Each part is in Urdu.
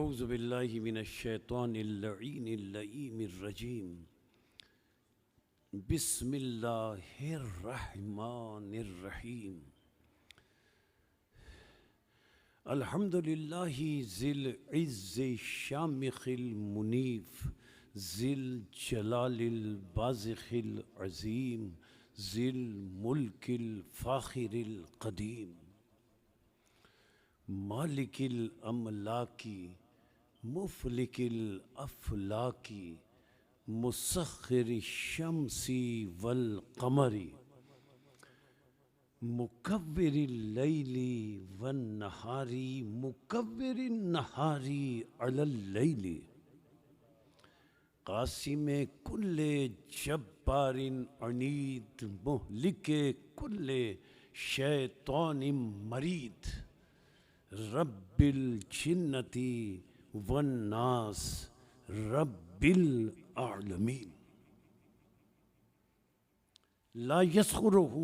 اعوذ باللہ من الشیطان اللعین اللئیم الرجیم بسم اللہ الرحمن الرحیم الحمد للہ ذی العز الشامخ المنیف ذی الجلال البازخ العظیم ذی الملک الفاخر القدیم مالک الاملاکی مفلک الافلاکی مسخر الشمس والقمر مکور اللیل والنہار مکور النہار علی اللیل قاسم کل جبار عنید مہلک کل شیطان مرید رب الجنتی والناس رب العالمین لا یسخرہ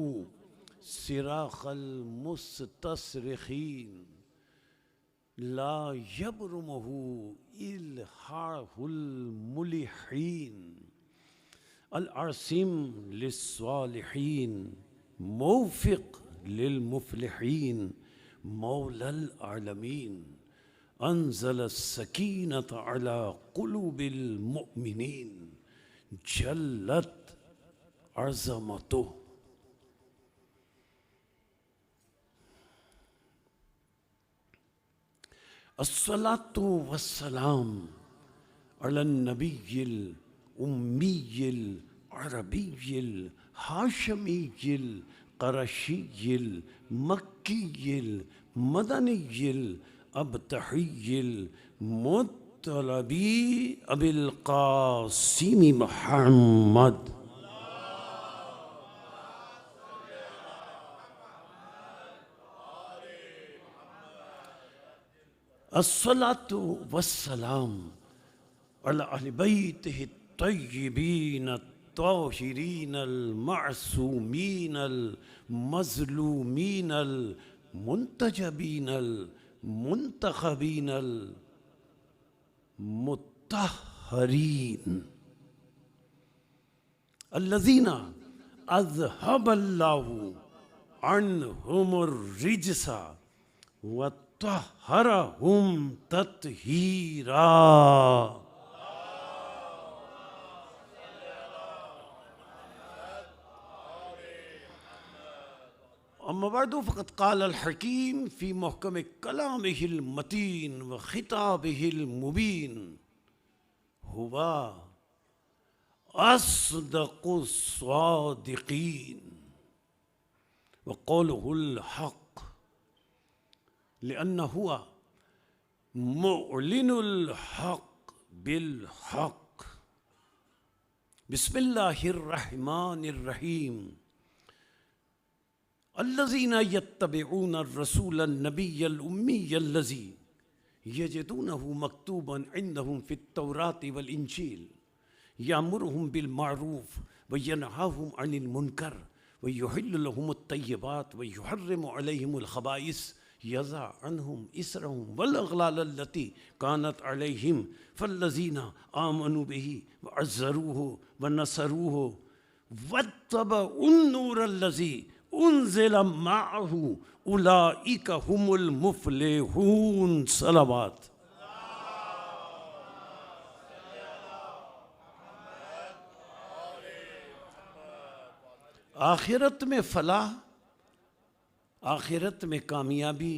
صراخ المستصرخین لا یبرمہ الحاح الملحین العاصم للصالحین موفق للمفلحین مولا العالمین انزل السکینۃ علی قلوب المؤمنین جلت عظمتہ الصلاۃ والسلام علی النبی الامی العربی الہاشمی القرشی المکی المدنی الابتحی المطلبی ابی القاسم محمد الصلاۃ والسلام علی اہل بیتہ الطیبین الطاہرین المعصومین المظلومین المنتجبین المنتخبین المطہرین الذین اذہب اللہ عنہم الرجس وطہرہم تطہیرا اما بعد فقد قال الحکیم فی محکم کلامہ المتین وخطابہ المبین ہوا اصدق الصادقین وقولہ الحق لأنہ ہوا معلن الحق بالحق بسم اللہ الرحمن الرحیم الذین یتبعون الرسول النبی الامی الذی یجدونہ مکتوبا عندہم فی التوراة والانجیل یامرہم بالمعروف وینہاہم عن المنکر ویحل لہم الطیبات ویحرم علیہم الخبائث یضع عنہم اسرہم والاغلال التي كانت علیہم فالذین آمنوا به وعزروه ونصروه واتبعوا النور الذی انزل معه اولئک هم المفلحون صلوات آخرت میں فلاح، آخرت میں کامیابی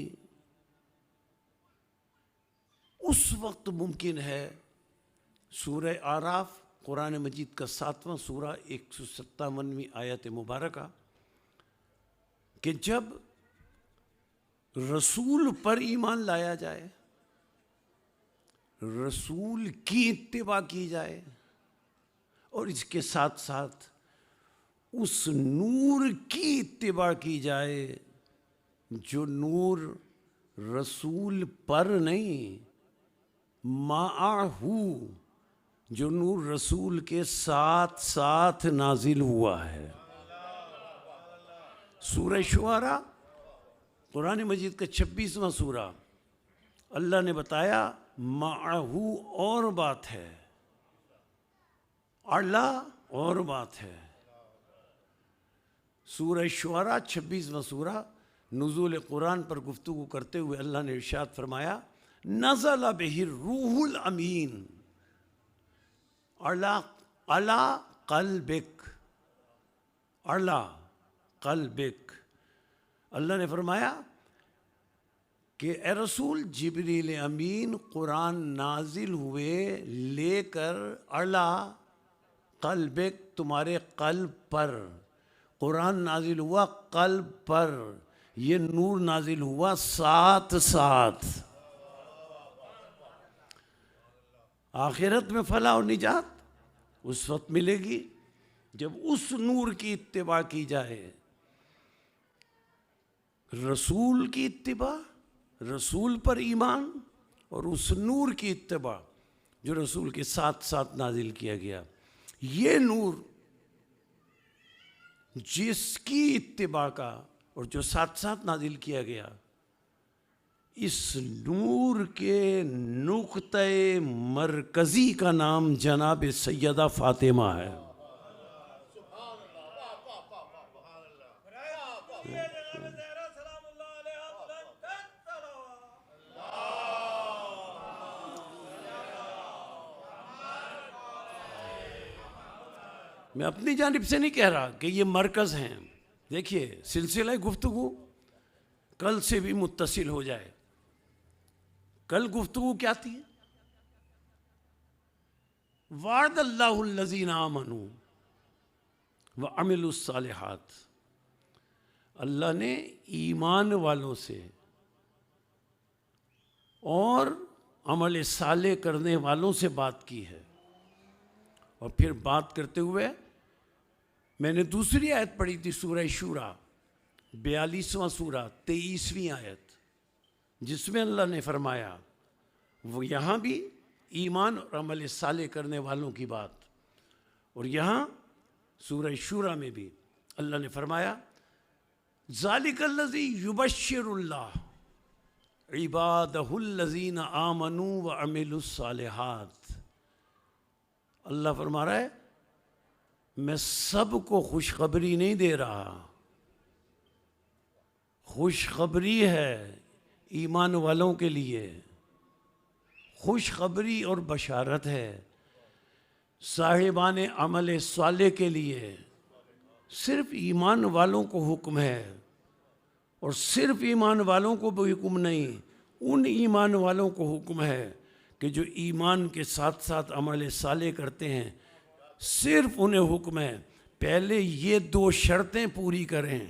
اس وقت ممکن ہے، سورہ اعراف قرآن مجید کا 7واں سورہ 157ویں آیت مبارکہ، کہ جب رسول پر ایمان لایا جائے، رسول کی اتباع کی جائے، اور اس کے ساتھ ساتھ اس نور کی اتباع کی جائے جو نور رسول پر نہیں، معاہو، جو نور رسول کے ساتھ ساتھ نازل ہوا ہے۔ سورہ شعراء قرآن مجید کا 26واں سورہ، اللہ نے بتایا معہو اور بات ہے، علا اور بات ہے۔ سورہ شعراء 26واں سورہ، نزول قرآن پر گفتگو کرتے ہوئے اللہ نے ارشاد فرمایا نزل بہ الروح الامین علی قلبک، علی قلبک۔ اللہ نے فرمایا کہ اے رسول جبریل امین قرآن نازل ہوئے لے کر علی قلبک، تمہارے قلب پر۔ قرآن نازل ہوا قلب پر، یہ نور نازل ہوا ساتھ ساتھ۔ آخرت میں فلاح و نجات اس وقت ملے گی جب اس نور کی اتباع کی جائے، رسول کی اتباع، رسول پر ایمان، اور اس نور کی اتباع جو رسول کے ساتھ ساتھ نازل کیا گیا۔ یہ نور جس کی اتباع کا اور جو ساتھ ساتھ نازل کیا گیا، اس نور کے نقطۂ مرکزی کا نام جناب سیدہ فاطمہ ہے۔ میں اپنی جانب سے نہیں کہہ رہا کہ یہ مرکز ہیں۔ دیکھیے سلسلہ گفتگو کل سے بھی متصل ہو جائے۔ کل گفتگو کیا تھی؟ وعد اللہ الذین آمنوا وعملوا الصالحات، اللہ نے ایمان والوں سے اور عمل صالح کرنے والوں سے بات کی ہے۔ اور پھر بات کرتے ہوئے میں نے دوسری آیت پڑھی تھی سورہ شورى 42واں سورہ 23ویں آیت، جس میں اللہ نے فرمایا، وہ یہاں بھی ایمان اور عمل صالح کرنے والوں کی بات، اور یہاں سورہ شورى میں بھی اللہ نے فرمایا ذالک الذی یبشر اللہ عبادہ الذین آمنوا وعملوا الصالحات۔ اللہ فرما رہا ہے میں سب کو خوشخبری نہیں دے رہا، خوشخبری ہے ایمان والوں کے لیے، خوشخبری اور بشارت ہے صاحبان عمل صالح کے لیے۔ صرف ایمان والوں کو حکم ہے، اور صرف ایمان والوں کو بھی حکم نہیں، ان ایمان والوں کو حکم ہے کہ جو ایمان کے ساتھ ساتھ عمل صالح کرتے ہیں، صرف انہیں حکم ہے پہلے یہ 2 شرطیں پوری کریں،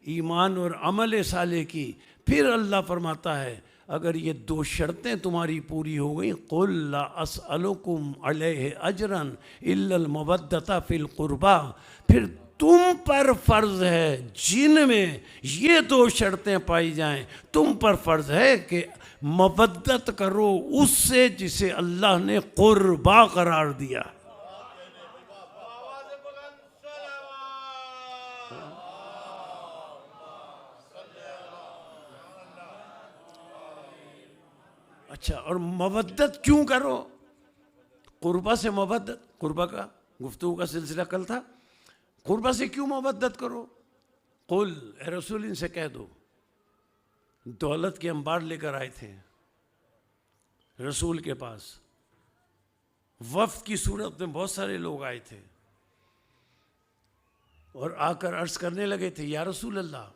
ایمان اور عمل صالح کی، پھر اللہ فرماتا ہے اگر یہ 2 شرطیں تمہاری پوری ہو گئیں قُلْ لَا أَسْأَلُكُمْ عَلَيْهِ أَجْرًا إِلَّا الْمَوَدَّةَ فِي الْقُرْبَى، پھر تم پر فرض ہے، جن میں یہ 2 شرطیں پائی جائیں تم پر فرض ہے کہ مودت کرو اس سے جسے اللہ نے قربا قرار دیا۔ اچھا، اور مودت کیوں کرو؟ قربا سے مودت، قربا کا گفتگو کا سلسلہ کل تھا، قربا سے کیوں مودت کرو؟ قل، اے رسول ان سے کہہ دو، دولت کے انبار لے کر آئے تھے رسول کے پاس، وفد کی صورت میں بہت سارے لوگ آئے تھے، اور آ کر عرض کرنے لگے تھے یا رسول اللہ،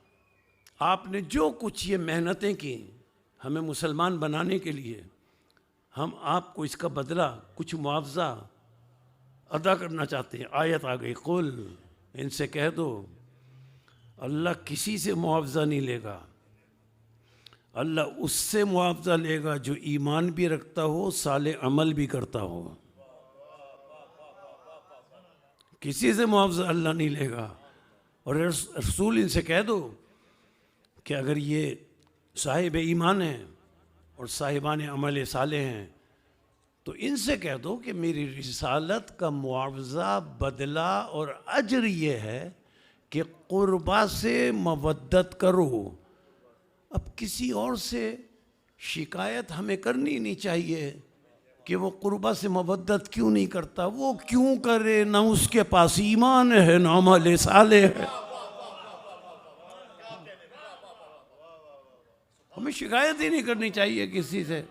آپ نے جو کچھ یہ محنتیں کی ہمیں مسلمان بنانے کے لیے، ہم آپ کو اس کا بدلہ کچھ معاوضہ ادا کرنا چاہتے ہیں۔ آیت آ گئی قل، ان سے کہہ دو اللہ کسی سے معاوضہ نہیں لے گا، اللہ اس سے معاوضہ لے گا جو ایمان بھی رکھتا ہو، صالح عمل بھی کرتا ہو، کسی سے معاوضہ اللہ نہیں لے گا۔ اور رسول ان سے کہہ دو کہ اگر یہ صاحب ایمان ہیں اور صاحبان عمل صالح ہیں تو ان سے کہہ دو کہ میری رسالت کا معاوضہ، بدلہ اور اجر یہ ہے کہ قربا سے مودت کرو۔ اب کسی اور سے شکایت ہمیں کرنی نہیں چاہیے کہ وہ قربا سے مودت کیوں نہیں کرتا، وہ کیوں کرے، نہ اس کے پاس ایمان ہے نہ عمل صالح ہے۔ ہمیں شکایت ہی نہیں کرنی چاہیے کسی سے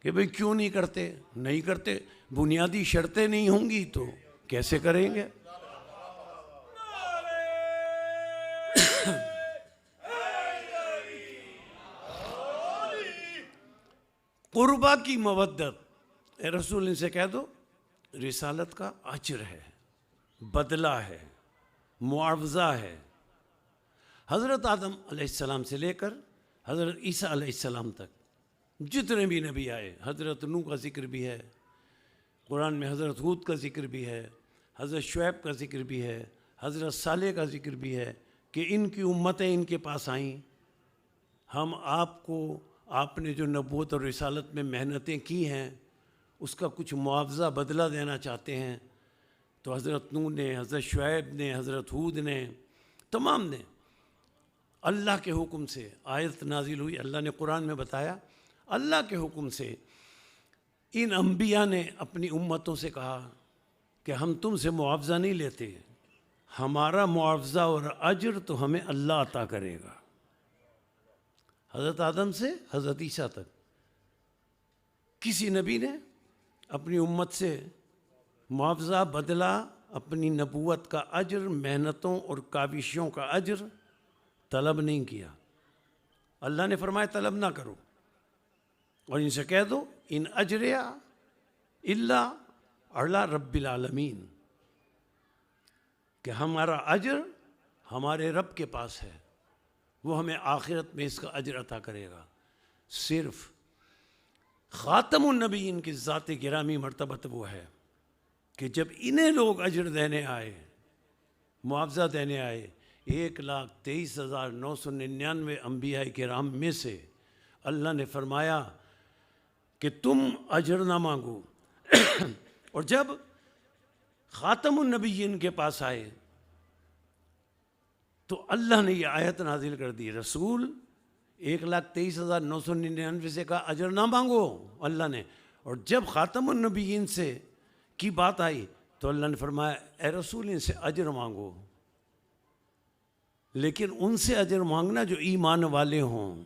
کہ بھئی کیوں نہیں کرتے، نہیں کرتے، بنیادی شرطیں نہیں ہوں گی تو کیسے کریں گے؟ قربا کی مودت، اے رسول ان سے کہہ دو رسالت کا اجر ہے، بدلہ ہے، معاوضہ ہے۔ حضرت آدم علیہ السلام سے لے کر حضرت عیسیٰ علیہ السلام تک جتنے بھی نبی آئے، حضرت نوح کا ذکر بھی ہے قرآن میں، حضرت ہود کا ذکر بھی ہے، حضرت شعیب کا ذکر بھی ہے، حضرت صالح کا ذکر بھی ہے کہ ان کی امتیں ان کے پاس آئیں، ہم آپ کو، آپ نے جو نبوت اور رسالت میں محنتیں کی ہیں اس کا کچھ معاوضہ بدلہ دینا چاہتے ہیں۔ تو حضرت نوح نے، حضرت شعیب نے، حضرت ہود نے، تمام نے اللہ کے حکم سے، آیت نازل ہوئی، اللہ نے قرآن میں بتایا، اللہ کے حکم سے ان انبیاء نے اپنی امتوں سے کہا کہ ہم تم سے معاوضہ نہیں لیتے، ہمارا معاوضہ اور اجر تو ہمیں اللہ عطا کرے گا۔ حضرت آدم سے حضرت عیسیٰ تک کسی نبی نے اپنی امت سے معاوضہ، بدلہ، اپنی نبوت کا اجر، محنتوں اور کاوشوں کا اجر طلب نہیں کیا۔ اللہ نے فرمایا طلب نہ کرو، اور ان سے کہہ دو ان اجریہ الا علی رب العالمین، کہ ہمارا اجر ہمارے رب کے پاس ہے، وہ ہمیں آخرت میں اس کا اجر عطا کرے گا۔ صرف خاتم النبیین کی ذات گرامی مرتبت وہ ہے کہ جب انہیں لوگ اجر دینے آئے، معاوضہ دینے آئے، 1,23,999 انبیاء کرام میں سے اللہ نے فرمایا کہ تم اجر نہ مانگو۔ اور جب خاتم النبیین کے پاس آئے تو اللہ نے یہ آیت نازل کر دی، رسول 1,23,999 سے کہا اجر نہ مانگو اللہ نے، اور جب خاتم النبیین سے کی بات آئی تو اللہ نے فرمایا اے رسول ان سے اجر مانگو، لیکن ان سے اجر مانگنا جو ایمان والے ہوں،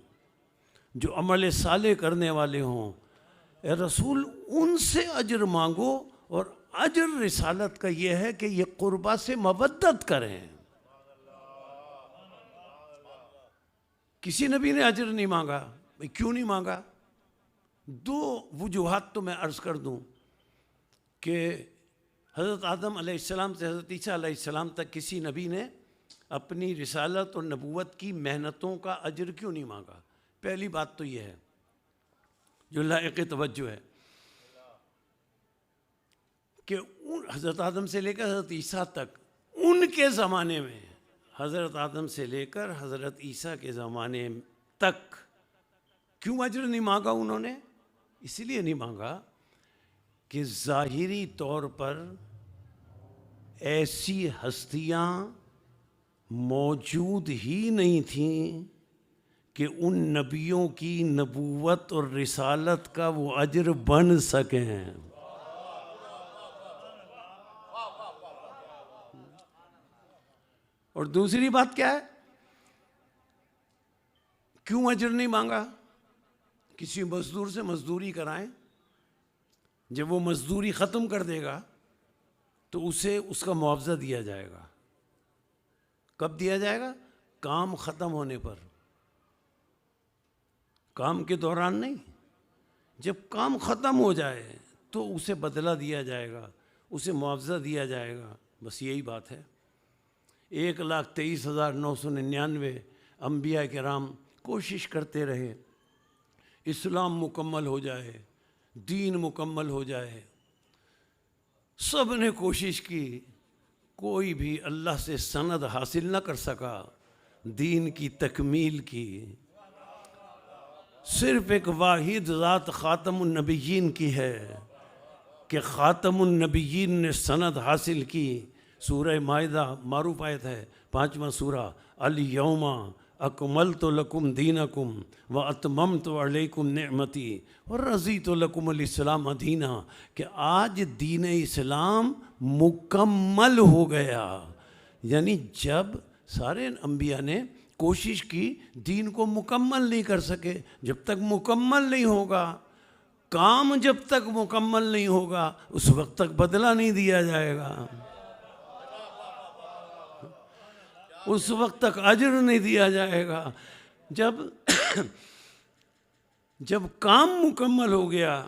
جو عمل صالح کرنے والے ہوں، اے رسول ان سے اجر مانگو، اور اجر رسالت کا یہ ہے کہ یہ قربا سے مودت کریں۔ کسی نبی نے اجر نہیں مانگا، کیوں نہیں مانگا؟ دو وجوہات تو میں عرض کر دوں کہ حضرت آدم علیہ السلام سے حضرت عیسیٰ علیہ السلام تک کسی نبی نے اپنی رسالت اور نبوت کی محنتوں کا اجر کیوں نہیں مانگا؟ پہلی بات تو یہ ہے جو لائق توجہ ہے کہ حضرت آدم سے لے کر حضرت عیسیٰ تک ان کے زمانے میں، حضرت آدم سے لے کر حضرت عیسیٰ کے زمانے تک کیوں اجر نہیں مانگا انہوں نے؟ اس لیے نہیں مانگا کہ ظاہری طور پر ایسی ہستیاں موجود ہی نہیں تھیں کہ ان نبیوں کی نبوت اور رسالت کا وہ اجر بن سکیں۔ اور دوسری بات کیا ہے؟ کیوں اجر نہیں مانگا؟ کسی مزدور سے مزدوری کرائیں، جب وہ مزدوری ختم کر دے گا تو اسے اس کا معاوضہ دیا جائے گا۔ کب دیا جائے گا؟ کام ختم ہونے پر، کام کے دوران نہیں۔ جب کام ختم ہو جائے تو اسے بدلہ دیا جائے گا، اسے معاوضہ دیا جائے گا، بس یہی بات ہے۔ 1,23,999 انبیاء کرام کوشش کرتے رہے اسلام مکمل ہو جائے، دین مکمل ہو جائے، سب نے کوشش کی، کوئی بھی اللہ سے سند حاصل نہ کر سکا دین کی تکمیل کی۔ صرف ایک واحد ذات خاتم النبیین کی ہے کہ خاتم النبیین نے سند حاصل کی۔ سورہ مائدہ معروف آیت ہے، 5واں سورہ، الیوم اکملت لکم دینکم واتممت علیکم نعمتی ورضیت لکم الاسلام دینا، کہ آج دین اسلام مکمل ہو گیا۔ یعنی جب سارے انبیاء نے کوشش کی، دین کو مکمل نہیں کر سکے۔ جب تک مکمل نہیں ہوگا، کام جب تک مکمل نہیں ہوگا، اس وقت تک بدلہ نہیں دیا جائے گا، اس وقت تک اجر نہیں دیا جائے گا۔ جب کام مکمل ہو گیا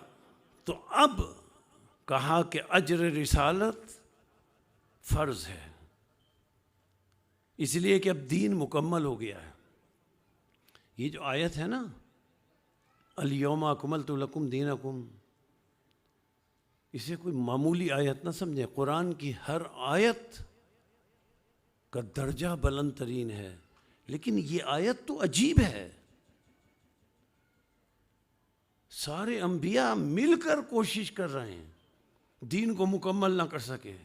تو اب کہا کہ اجر رسالت فرض ہے، اس لیے کہ اب دین مکمل ہو گیا ہے۔ یہ جو آیت ہے نا، الیوم اکملت لکم دینکم، اسے کوئی معمولی آیت نہ سمجھیں۔ قرآن کی ہر آیت کا درجہ بلند ترین ہے، لیکن یہ آیت تو عجیب ہے۔ سارے انبیاء مل کر کوشش کر رہے ہیں، دین کو مکمل نہ کر سکے،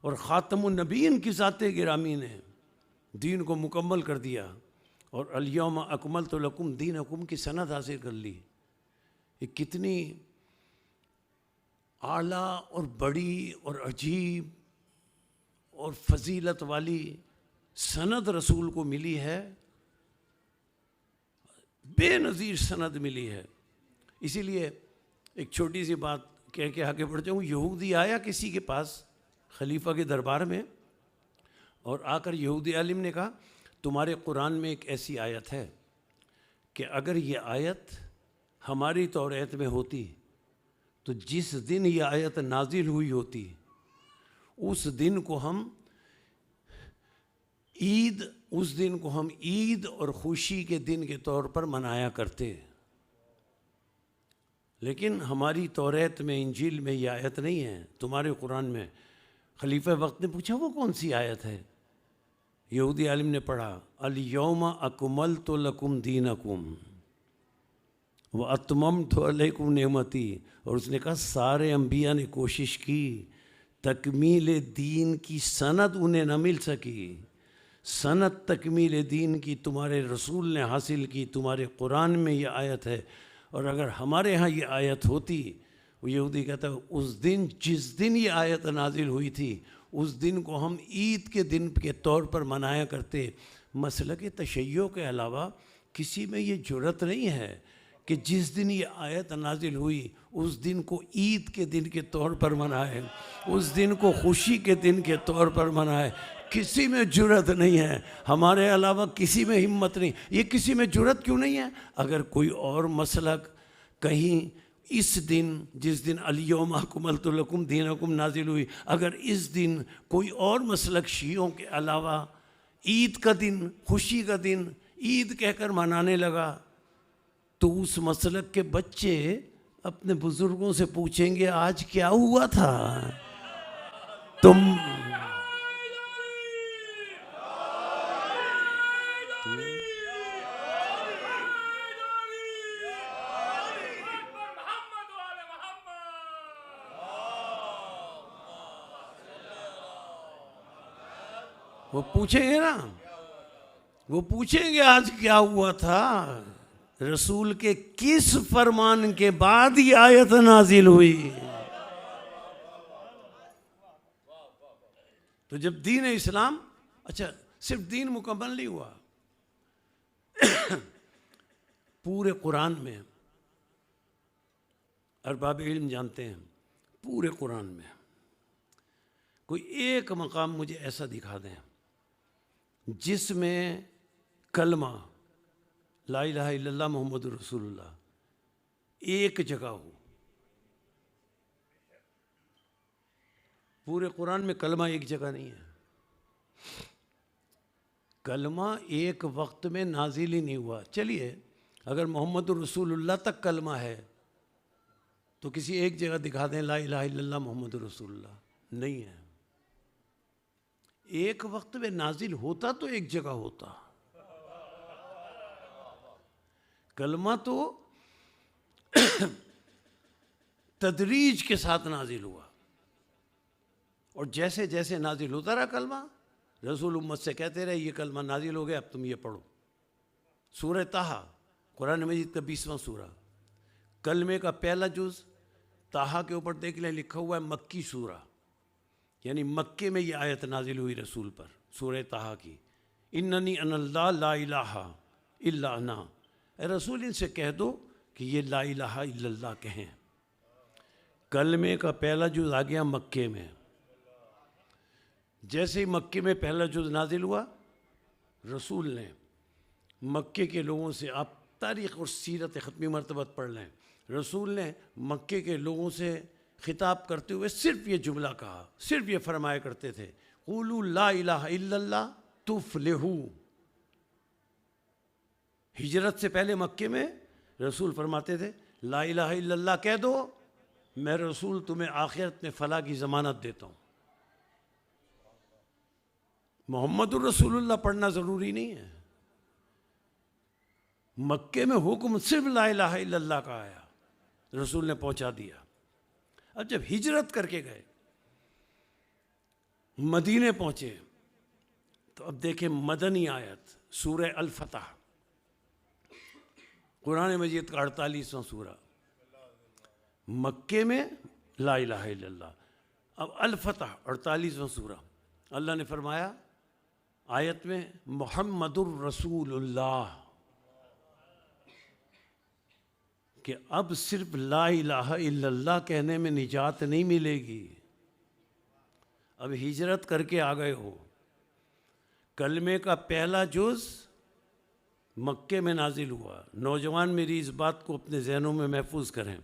اور خاتم النبیین کی ذات گرامی نے دین کو مکمل کر دیا، اور الیوم اکملت لکم دینکم کی سند حاصل کر لی۔ یہ کتنی اعلیٰ اور بڑی اور عجیب اور فضیلت والی سند رسول کو ملی ہے، بے نظیر سند ملی ہے۔ اسی لیے ایک چھوٹی سی بات کہہ کے آگے بڑھ جاؤں۔ یہودی آیا کسی کے پاس خلیفہ کے دربار میں، اور آ کر یہودی عالم نے کہا تمہارے قرآن میں ایک ایسی آیت ہے کہ اگر یہ آیت ہماری توریت میں ہوتی تو جس دن یہ آیت نازل ہوئی ہوتی اس دن کو ہم عید اور خوشی کے دن کے طور پر منایا کرتے، لیکن ہماری توریت میں، انجیل میں یہ آیت نہیں ہے، تمہارے قرآن میں۔ خلیفہ وقت نے پوچھا وہ کون سی آیت ہے؟ یہودی عالم نے پڑھا الیوم اکملت لکم دینکم واتممت علیکم نعمتی، اور اس نے کہا سارے انبیاء نے کوشش کی، تکمیل دین کی سند انہیں نہ مل سکی، سند تکمیل دین کی تمہارے رسول نے حاصل کی، تمہارے قرآن میں یہ آیت ہے، اور اگر ہمارے ہاں یہ آیت ہوتی، وہ یہودی کہتا ہے اس دن جس دن یہ آیت نازل ہوئی تھی اس دن کو ہم عید کے دن کے طور پر منایا کرتے۔ مسلک تشیع کے علاوہ کسی میں یہ جرأت نہیں ہے کہ جس دن یہ آیت نازل ہوئی اس دن کو عید کے دن کے طور پر منائے، اس دن کو خوشی کے دن کے طور پر منائے۔ کسی میں جرأت نہیں ہے، ہمارے علاوہ کسی میں ہمت نہیں۔ یہ کسی میں جرأت کیوں نہیں ہے؟ اگر کوئی اور مسلک کہیں اس دن جس دن الیوم اکملت لکم دینکم نازل ہوئی، اگر اس دن کوئی اور مسلک شیعوں کے علاوہ عید کا دن، خوشی کا دن عید کہہ کر منانے لگا، تو اس مسلک کے بچے اپنے بزرگوں سے پوچھیں گے آج کیا ہوا تھا؟ تم وہ پوچھیں گے نا، وہ پوچھیں گے آج کیا ہوا تھا، رسول کے کس فرمان کے بعد یہ آیت نازل ہوئی۔ تو جب دین اسلام، اچھا صرف دین مکمل نہیں ہوا، پورے قرآن میں ارباب علم جانتے ہیں، پورے قرآن میں کوئی ایک مقام مجھے ایسا دکھا دیں جس میں کلمہ لا الہ الا اللہ محمد رسول اللہ ایک جگہ ہو۔ پورے قرآن میں کلمہ ایک جگہ نہیں ہے، کلمہ ایک وقت میں نازل ہی نہیں ہوا۔ چلیے اگر محمد رسول اللہ تک کلمہ ہے تو کسی ایک جگہ دکھا دیں لا الہ الا اللہ محمد رسول اللہ، نہیں ہے۔ ایک وقت میں نازل ہوتا تو ایک جگہ ہوتا، کلمہ تو تدریج کے ساتھ نازل ہوا، اور جیسے جیسے نازل ہوتا رہا کلمہ، رسول امت سے کہتے رہے یہ کلمہ نازل ہو گیا اب تم یہ پڑھو۔ سورہ طٰہٰ قرآن مجید کا 20واں سورہ، کلمے کا پہلا جز، طٰہٰ کے اوپر دیکھ لیں لکھا ہوا ہے مکی سورہ، یعنی مکے میں یہ آیت نازل ہوئی رسول پر، سورہ طٰہٰ کی، اننی انا اللہ لا الہ الا انا، اے رسول ان سے کہہ دو کہ یہ لا الہ الا اللہ کہیں۔ کلمے کا پہلا جز آ گیا مکے میں، جیسے ہی مکے میں پہلا جز نازل ہوا، رسول نے مکے کے لوگوں سے، آپ تاریخ اور سیرت ختمی مرتبہ پڑھ لیں، رسول نے مکے کے لوگوں سے خطاب کرتے ہوئے صرف یہ جملہ کہا، صرف یہ فرمایا کرتے تھے، قولوا لا الہ الا اللہ تفلحوا۔ ہجرت سے پہلے مکے میں رسول فرماتے تھے لا الہ الا اللہ کہہ دو، میں رسول تمہیں آخرت میں فلاح کی ضمانت دیتا ہوں۔ محمد الرسول اللہ پڑھنا ضروری نہیں ہے، مکے میں حکم صرف لا الہ الا اللہ کا آیا، رسول نے پہنچا دیا۔ اب جب ہجرت کر کے گئے، مدینے پہنچے، تو اب دیکھیں مدنی آیت سورہ الفتح، قرآن مجید کا 48واں سورہ، مکے میں لا الہ الا اللہ، اب الفتح 48واں سورہ، اللہ نے فرمایا آیت میں محمد الرسول اللہ، کہ اب صرف لا الہ الا اللہ کہنے میں نجات نہیں ملے گی، اب ہجرت کر کے آ گئے ہو، کلمے کا پہلا جز مکے میں نازل ہوا، نوجوان میری اس بات کو اپنے ذہنوں میں محفوظ کریں،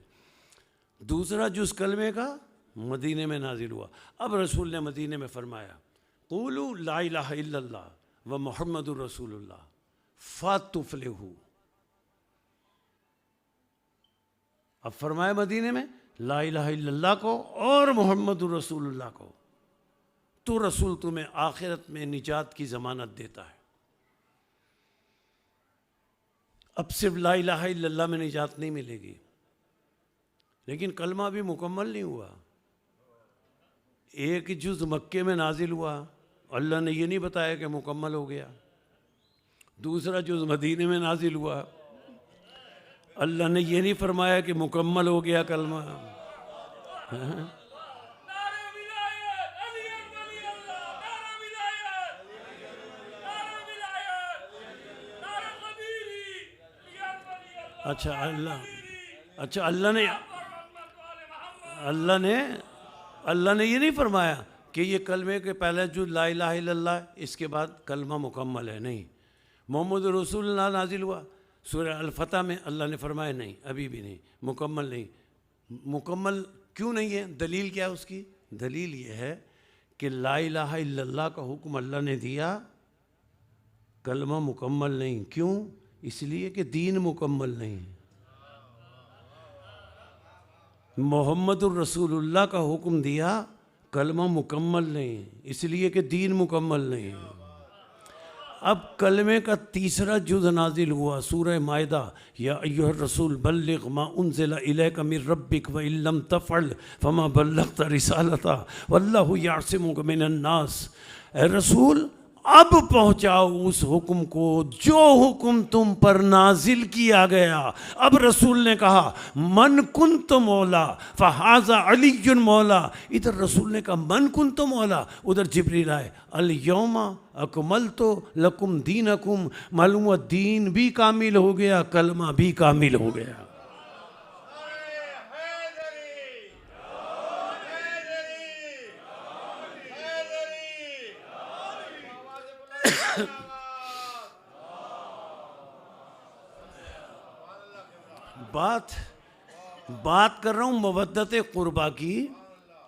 دوسرا جز کلمے کا مدینے میں نازل ہوا، اب رسول نے مدینے میں فرمایا قولوا لا الہ الا اللہ و محمد الرسول اللہ فاتفلحوا، اب فرمایا مدینے میں لا الہ الا اللہ کو اور محمد الرسول اللہ کو، تو رسول تمہیں آخرت میں نجات کی ضمانت دیتا ہے۔ اب صرف لا الہ الا اللہ میں نجات نہیں ملے گی، لیکن کلمہ بھی مکمل نہیں ہوا، ایک جز مکے میں نازل ہوا، اللہ نے یہ نہیں بتایا کہ مکمل ہو گیا، دوسرا جز مدینے میں نازل ہوا، اللہ نے یہ نہیں فرمایا کہ مکمل ہو گیا کلمہ۔ اچھا اللہ نے یہ نہیں فرمایا کہ یہ کلمے کے پہلے جو لا الہ الا اللہ، اس کے بعد کلمہ مکمل ہے، نہیں، محمد رسول اللہ نازل ہوا، سورہ الفتح میں اللہ نے فرمایا نہیں، ابھی بھی نہیں، مکمل نہیں۔ مکمل کیوں نہیں ہے؟ دلیل کیا ہے اس کی؟ دلیل یہ ہے کہ لا الہ الا اللہ کا حکم اللہ نے دیا، کلمہ مکمل نہیں، کیوں؟ اس لیے کہ دین مکمل نہیں، محمد الرسول اللہ کا حکم دیا، کلمہ مکمل نہیں، اس لیے کہ دین مکمل نہیں۔ اب کلمے کا تیسرا جز نازل ہوا، سورہ مائدہ، یا ایھا الرسول بلغ ما انزل الیک من ربک وان لم تفعل فما بلغت رسالتہ واللہ یعصمک من الناس، اے رسول اب پہنچاؤ اس حکم کو جو حکم تم پر نازل کیا گیا۔ اب رسول نے کہا من کنت مولا فہذا علی مولا، ادھر رسول نے کہا من کنت مولا، ادھر جبریل آئے الیوم اکملت لکم دینکم، معلوم ہوا دین بھی کامل ہو گیا، کلمہ بھی کامل ہو گیا۔ بات کر رہا ہوں مودت قربا کی،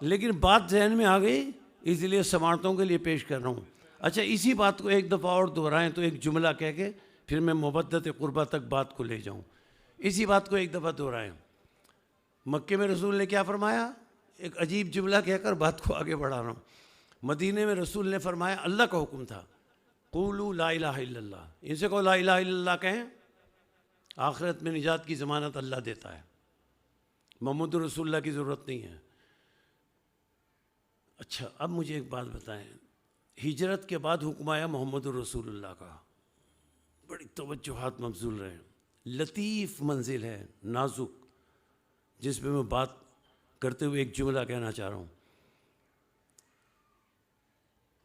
لیکن بات ذہن میں آ گئی اس لیے سماعتوں کے لیے پیش کر رہا ہوں۔ اچھا اسی بات کو ایک دفعہ اور دہرائیں تو ایک جملہ کہہ کے پھر میں مودت قربا تک بات کو لے جاؤں۔ اسی بات کو ایک دفعہ دہرائیں۔ مکے میں رسول نے کیا فرمایا؟ ایک عجیب جملہ کہہ کر بات کو آگے بڑھا رہا ہوں۔ مدینے میں رسول نے فرمایا، اللہ کا حکم تھا قولوا لا الہ الا اللہ، ان سے کہو لا الہ الا اللہ کہیں، آخرت میں نجات کی ضمانت اللہ دیتا ہے، محمد رسول اللہ کی ضرورت نہیں ہے۔ اچھا اب مجھے ایک بات بتائیں، ہجرت کے بعد حکم آیا محمد رسول اللہ کا، بڑی توجہات مبذول رہے. لطیف منزل ہے، نازک، جس پہ میں بات کرتے ہوئے ایک جملہ کہنا چاہ رہا ہوں.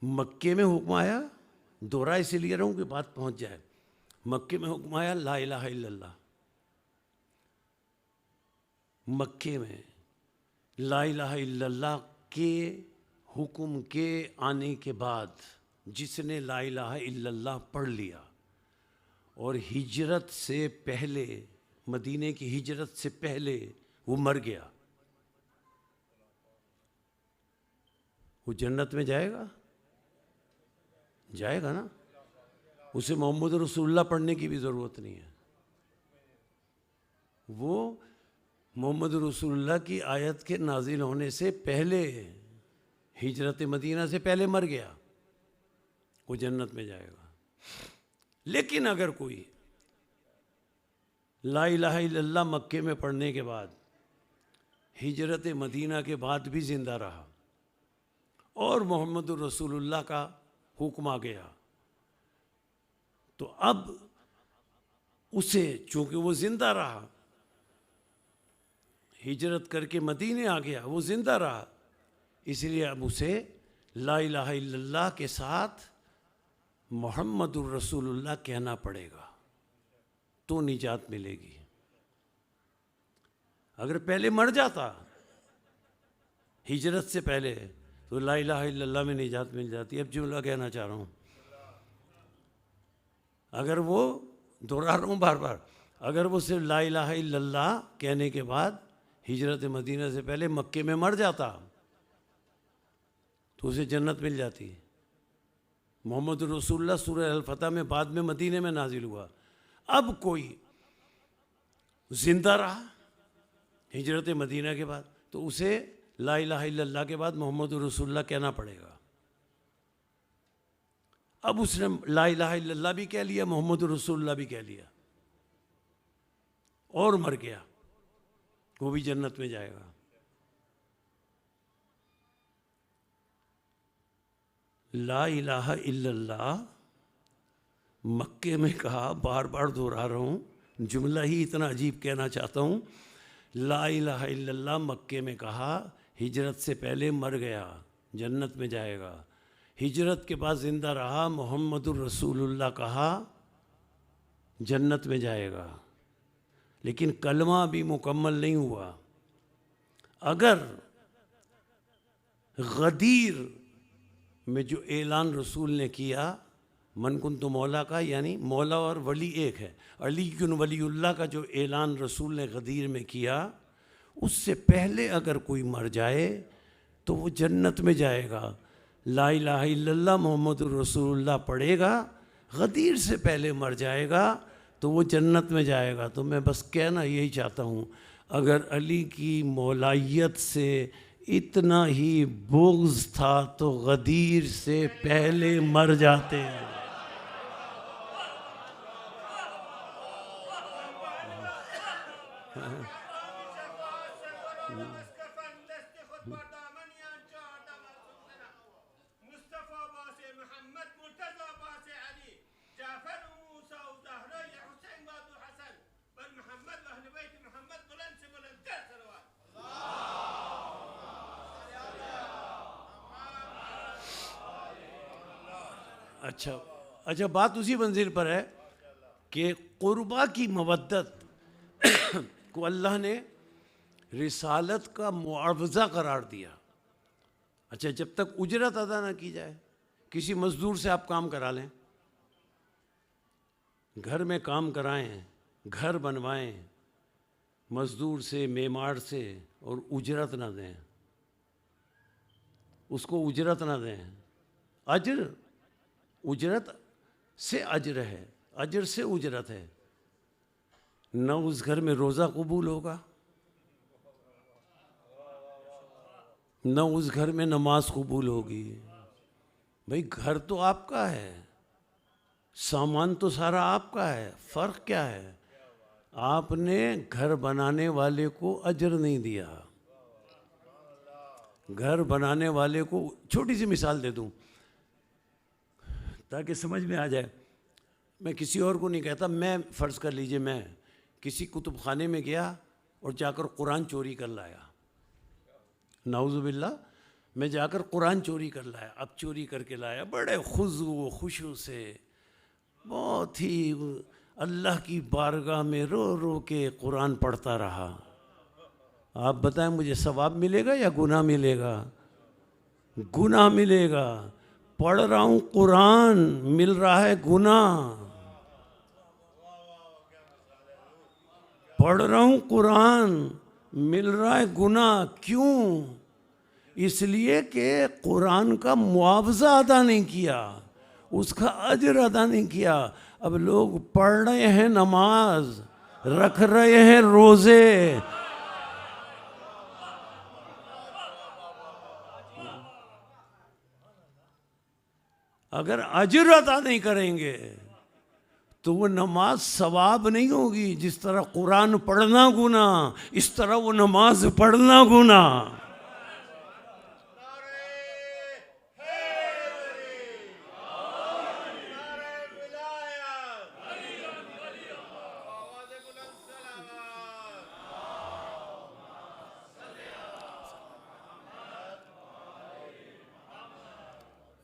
مکے میں حکم آیا، دوہرا اسی لیے رہا ہوں کہ بات پہنچ جائے. مکے میں حکم آیا لا الہ الا اللہ. مکے میں لا الہ الا اللہ کے حکم کے آنے کے بعد جس نے لا الہ الا اللہ پڑھ لیا اور ہجرت سے پہلے، مدینے کی ہجرت سے پہلے وہ مر گیا، وہ جنت میں جائے گا؟ جائے گا نا. اسے محمد رسول اللہ پڑھنے کی بھی ضرورت نہیں ہے. وہ محمد رسول اللہ کی آیت کے نازل ہونے سے پہلے، ہجرت مدینہ سے پہلے مر گیا، وہ جنت میں جائے گا. لیکن اگر کوئی لا الہ الا اللہ مکے میں پڑھنے کے بعد ہجرت مدینہ کے بعد بھی زندہ رہا اور محمد رسول اللہ کا حکم آ گیا، تو اب اسے، چونکہ وہ زندہ رہا، ہجرت کر کے مدینے آ گیا، وہ زندہ رہا، اس لیے اب اسے لا الہ الا اللہ کے ساتھ محمد الرسول اللہ کہنا پڑے گا تو نجات ملے گی. اگر پہلے مر جاتا ہجرت سے پہلے تو لا الہ الا اللہ میں نجات مل جاتی. اب جملہ کہنا چاہ رہا ہوں، اگر وہ، دوہرا رہا ہوں بار بار، اگر وہ صرف لا الہ الا اللہ کہنے کے بعد ہجرت مدینہ سے پہلے مکے میں مر جاتا تو اسے جنت مل جاتی. محمد رسول اللہ سورہ الفتح میں بعد میں مدینے میں نازل ہوا. اب کوئی زندہ رہا ہجرت مدینہ کے بعد تو اسے لا الہ الا اللہ کے بعد محمد رسول اللہ کہنا پڑے گا. اب اس نے لا الہ الا اللہ بھی کہہ لیا، محمد رسول اللہ بھی کہہ لیا اور مر گیا، وہ بھی جنت میں جائے گا. لا الہ الا اللہ مکے میں کہا، بار بار دہرا رہا ہوں، جملہ ہی اتنا عجیب کہنا چاہتا ہوں. لا الہ الا اللہ مکے میں کہا، ہجرت سے پہلے مر گیا، جنت میں جائے گا. ہجرت کے بعد زندہ رہا، محمد الرسول اللہ کہا، جنت میں جائے گا. لیکن کلمہ بھی مکمل نہیں ہوا. اگر غدیر میں جو اعلان رسول نے کیا، من کنت مولا کا، یعنی مولا اور ولی ایک ہے، علی ولی اللہ کا جو اعلان رسول نے غدیر میں کیا، اس سے پہلے اگر کوئی مر جائے تو وہ جنت میں جائے گا. لا الہ الا اللہ محمد الرسول اللہ پڑھے گا، غدیر سے پہلے مر جائے گا تو وہ جنت میں جائے گا. تو میں بس کہنا یہی چاہتا ہوں، اگر علی کی مولائیت سے اتنا ہی بغض تھا تو غدیر سے پہلے مر جاتے. اچھا بات اسی منزل پر ہے کہ قربا کی مودت کو اللہ نے رسالت کا معاوضہ قرار دیا. اچھا، جب تک اجرت ادا نہ کی جائے، کسی مزدور سے آپ کام کرا لیں، گھر میں کام کرائیں، گھر بنوائیں، مزدور سے، معمار سے، اور اجرت نہ دیں، اس کو اجرت نہ دیں. اجرت سے اجر ہے، اجر سے اجرت ہے. نہ اس گھر میں روزہ قبول ہوگا، نہ اس گھر میں نماز قبول ہوگی. بھئی گھر تو آپ کا ہے، سامان تو سارا آپ کا ہے، فرق کیا ہے؟ آپ نے گھر بنانے والے کو اجر نہیں دیا. گھر بنانے والے کو، چھوٹی سی مثال دے دوں تاکہ سمجھ میں آ جائے. میں کسی اور کو نہیں کہتا، میں فرض کر لیجئے میں کسی کتب خانے میں گیا اور جا کر قرآن چوری کر لایا، نعوذ باللہ، میں جا کر قرآن چوری کر لایا، اب چوری کر کے لایا بڑے خضوع و خشوع سے، بہت ہی اللہ کی بارگاہ میں رو رو کے قرآن پڑھتا رہا، آپ بتائیں مجھے ثواب ملے گا یا گناہ ملے گا؟ گناہ ملے گا۔ پڑھ رہا ہوں قرآن، مل رہا ہے گناہ۔ پڑھ رہا ہوں قرآن، مل رہا ہے گناہ۔ کیوں؟ اس لیے کہ قرآن کا معاوضہ ادا نہیں کیا، اس کا اجر ادا نہیں کیا۔ اب لوگ پڑھ رہے ہیں نماز، رکھ رہے ہیں روزے، اگر اجر ادا نہیں کریں گے تو وہ نماز ثواب نہیں ہوگی۔ جس طرح قرآن پڑھنا گناہ، اس طرح وہ نماز پڑھنا گناہ۔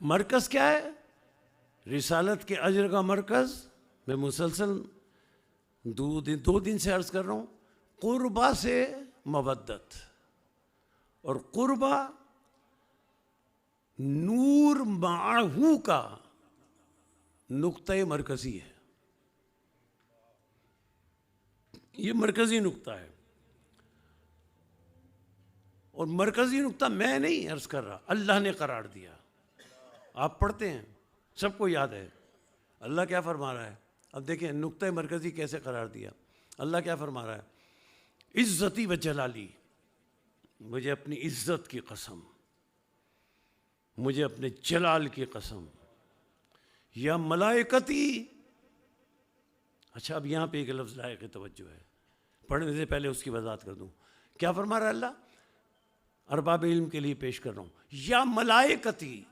مرکز کیا ہے؟ رسالت کے اجر کا مرکز، میں مسلسل دو دن سے عرض کر رہا ہوں، قربہ سے مودت، اور قربہ نور معہو کا نقطہ مرکزی ہے، یہ مرکزی نقطہ ہے، اور مرکزی نقطہ میں نہیں عرض کر رہا، اللہ نے قرار دیا۔ آپ پڑھتے ہیں، سب کو یاد ہے اللہ کیا فرما رہا ہے۔ اب دیکھیں نقطہ مرکزی کیسے قرار دیا۔ اللہ کیا فرما رہا ہے؟ عزتی و جلالی، مجھے اپنی عزت کی قسم، مجھے اپنے جلال کی قسم، یا ملائکتی۔ اچھا اب یہاں پہ ایک لفظ لائق توجہ ہے، پڑھنے سے پہلے اس کی وضاحت کر دوں۔ کیا فرما رہا ہے اللہ؟ ارباب علم کے لیے پیش کر رہا ہوں، یا ملائکتی،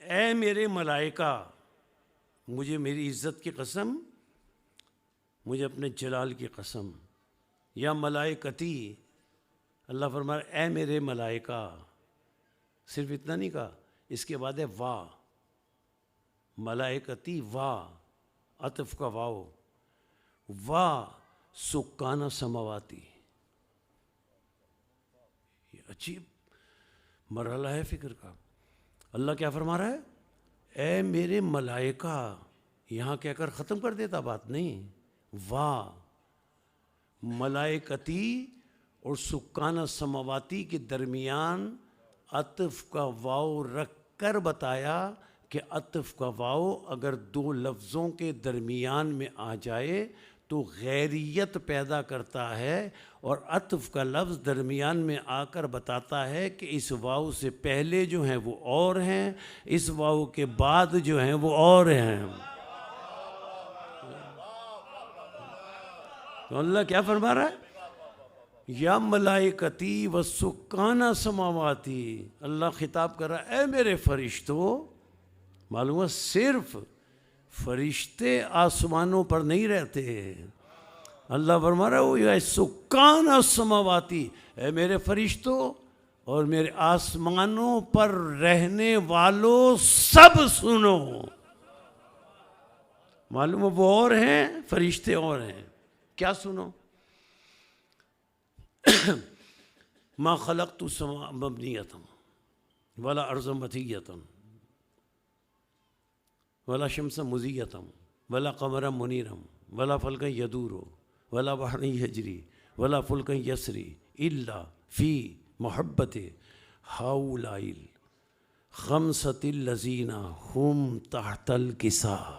اے میرے ملائکہ، مجھے میری عزت کی قسم، مجھے اپنے جلال کی قسم، یا ملائکتی، اللہ فرما رہا ہے اے میرے ملائکہ۔ صرف اتنا نہیں کہا، اس کے بعد ہے وا، ملائکتی وا، عطف کا واو، وا سکان سماواتی۔ یہ عجیب مرحلہ ہے فکر کا۔ اللہ کیا فرما رہا ہے؟ اے میرے ملائکہ، یہاں کہہ کر ختم کر دیتا بات نہیں، واہ، ملائکتی اور سکان سماواتی کے درمیان عطف کا واو رکھ کر بتایا کہ عطف کا واو اگر دو لفظوں کے درمیان میں آ جائے تو غیریت پیدا کرتا ہے، اور عطف کا لفظ درمیان میں آ کر بتاتا ہے کہ اس واو سے پہلے جو ہیں وہ اور ہیں، اس واو کے بعد جو ہیں وہ اور ہیں۔ تو اللہ کیا فرما رہا ہے؟ یا ملائکتی و سکانہ سماواتی، اللہ خطاب کر رہا ہے اے میرے فرشتوں۔ معلوم ہے صرف فرشتے آسمانوں پر نہیں رہتے، اللہ فرما رہا ہے وہ یا سکان السماواتی، اے میرے فرشتوں اور میرے آسمانوں پر رہنے والوں سب سنو۔ معلوم ہے وہ اور ہیں، فرشتے اور ہیں، کیا سنو؟ ما خلقت السماء مبنیۃ ولا ارض مطیۃ ولا شمس مضیۃ ولا قمر منیر ولا فلک یدور ولا بحر یجری ولا فلک یسری الا فی محبت ہؤلاء الخمسۃ الذین هم تحت الکساء۔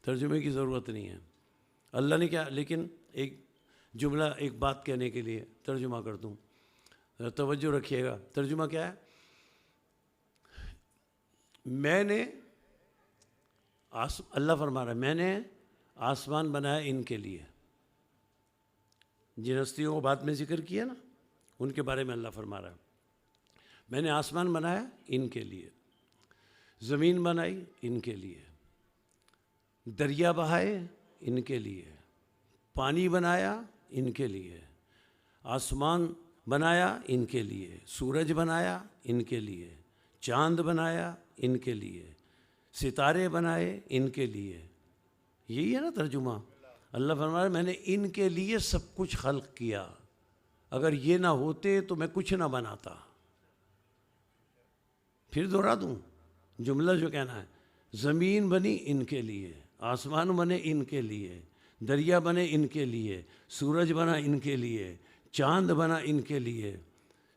ترجمے کی ضرورت نہیں ہے، اللہ نے کیا، لیکن ایک جملہ ایک بات کہنے کے لیے ترجمہ کر دوں، توجہ رکھیے گا۔ ترجمہ کیا ہے؟ میں نے اللہ فرما رہا ہے میں نے آسمان بنایا ان کے لیے، جن ہستیوں کو بعد میں ذکر کیا نا ان کے بارے میں اللہ فرما رہا ہے میں نے آسمان بنایا ان کے لیے، زمین بنائی ان کے لیے، دریا بہائے ان کے لیے، پانی بنایا ان کے لیے، آسمان بنایا ان کے لیے، سورج بنایا ان کے لیے، چاند بنایا ان کے لیے، ستارے بنائے ان کے لیے۔ یہی ہے نا ترجمہ۔ اللہ فرمایا میں نے ان کے لیے سب کچھ خلق کیا، اگر یہ نہ ہوتے تو میں کچھ نہ بناتا۔ پھر دوہرا دوں جملہ جو کہنا ہے، زمین بنی ان کے لیے، آسمان بنے ان کے لیے، دریا بنے ان کے لیے، سورج بنا ان کے لیے، چاند بنا ان کے لیے،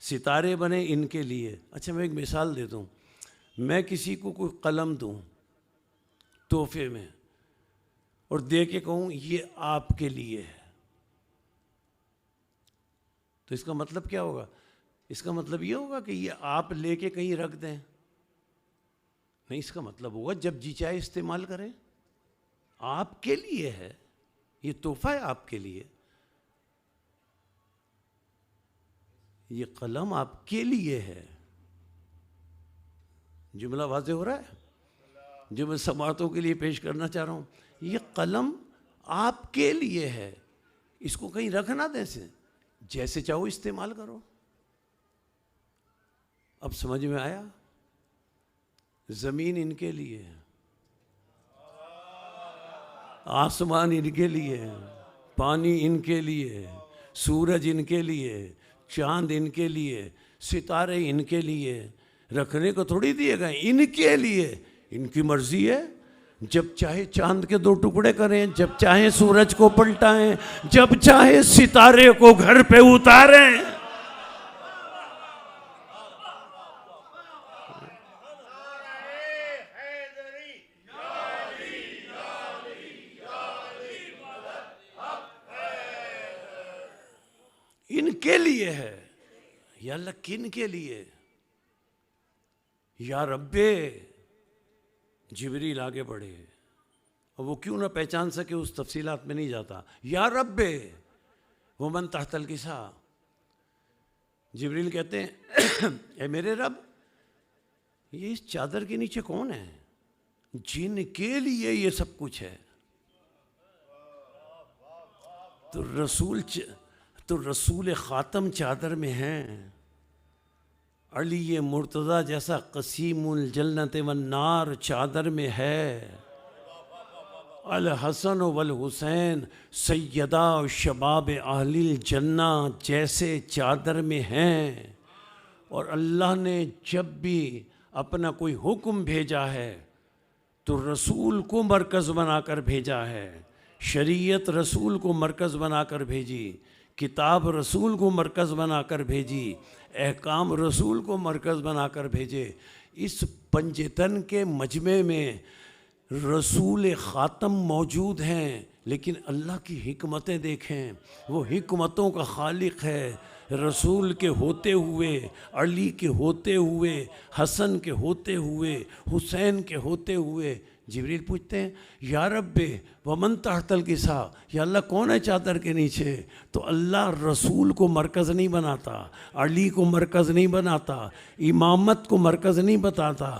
ستارے بنے ان کے لیے۔ اچھا میں ایک مثال دیتا ہوں، میں کسی کو کوئی قلم دوں تحفے میں اور دے کے کہوں یہ آپ کے لیے ہے، تو اس کا مطلب کیا ہوگا؟ اس کا مطلب یہ ہوگا کہ یہ آپ لے کے کہیں رکھ دیں؟ نہیں، اس کا مطلب ہوگا جب جی چاہے استعمال کریں۔ آپ کے لیے ہے، یہ تحفہ ہے آپ کے لیے، یہ قلم آپ کے لیے ہے۔ جملہ واضح ہو رہا ہے جو میں سماعتوں کے لیے پیش کرنا چاہ رہا ہوں؟ یہ قلم آپ کے لیے ہے، اس کو کہیں رکھ نہ دیں، سے جیسے چاہو استعمال کرو۔ اب سمجھ میں آیا؟ زمین ان کے لیے ہے، آسمان ان کے لیے ہے، پانی ان کے لیے ہے، سورج ان کے لیے، چاند ان کے لیے، ستارے ان کے لیے، رکھنے کو تھوڑی دیے گئے، ان کے لیے۔ ان کی مرضی ہے، جب چاہے چاند کے 2 ٹکڑے کریں، جب چاہیں سورج کو پلٹائیں، جب چاہے ستارے کو گھر پہ اتاریں۔ ان کے لیے ہے۔ یا اللہ کن کے لیے؟ یا رب، جبریل آگے بڑھے، اور وہ کیوں نہ پہچان سکے اس تفصیلات میں نہیں جاتا۔ یا رب ومن تحت الکسا، جبریل کہتے ہیں اے میرے رب، یہ اس چادر کے نیچے کون ہے جن کے لیے یہ سب کچھ ہے؟ تو رسول خاتم چادر میں ہیں، علی مرتضیٰ جیسا قسیم الجنت والنار چادر میں ہے، الحسن والحسین سیدہ شباب اہل الجنہ جیسے چادر میں ہیں۔ اور اللہ نے جب بھی اپنا کوئی حکم بھیجا ہے تو رسول کو مرکز بنا کر بھیجا ہے، شریعت رسول کو مرکز بنا کر بھیجی، کتاب رسول کو مرکز بنا کر بھیجی، احکام رسول کو مرکز بنا کر بھیجے۔ اس پنجتن کے مجمع میں رسول خاتم موجود ہیں، لیکن اللہ کی حکمتیں دیکھیں، وہ حکمتوں کا خالق ہے۔ رسول کے ہوتے ہوئے، علی کے ہوتے ہوئے، حسن کے ہوتے ہوئے، حسین کے ہوتے ہوئے، جبریل پوچھتے ہیں یا رب ومن تحت الکسا، یا اللہ کون ہے چادر کے نیچے؟ تو اللہ رسول کو مرکز نہیں بناتا، علی کو مرکز نہیں بناتا، امامت کو مرکز نہیں بتاتا،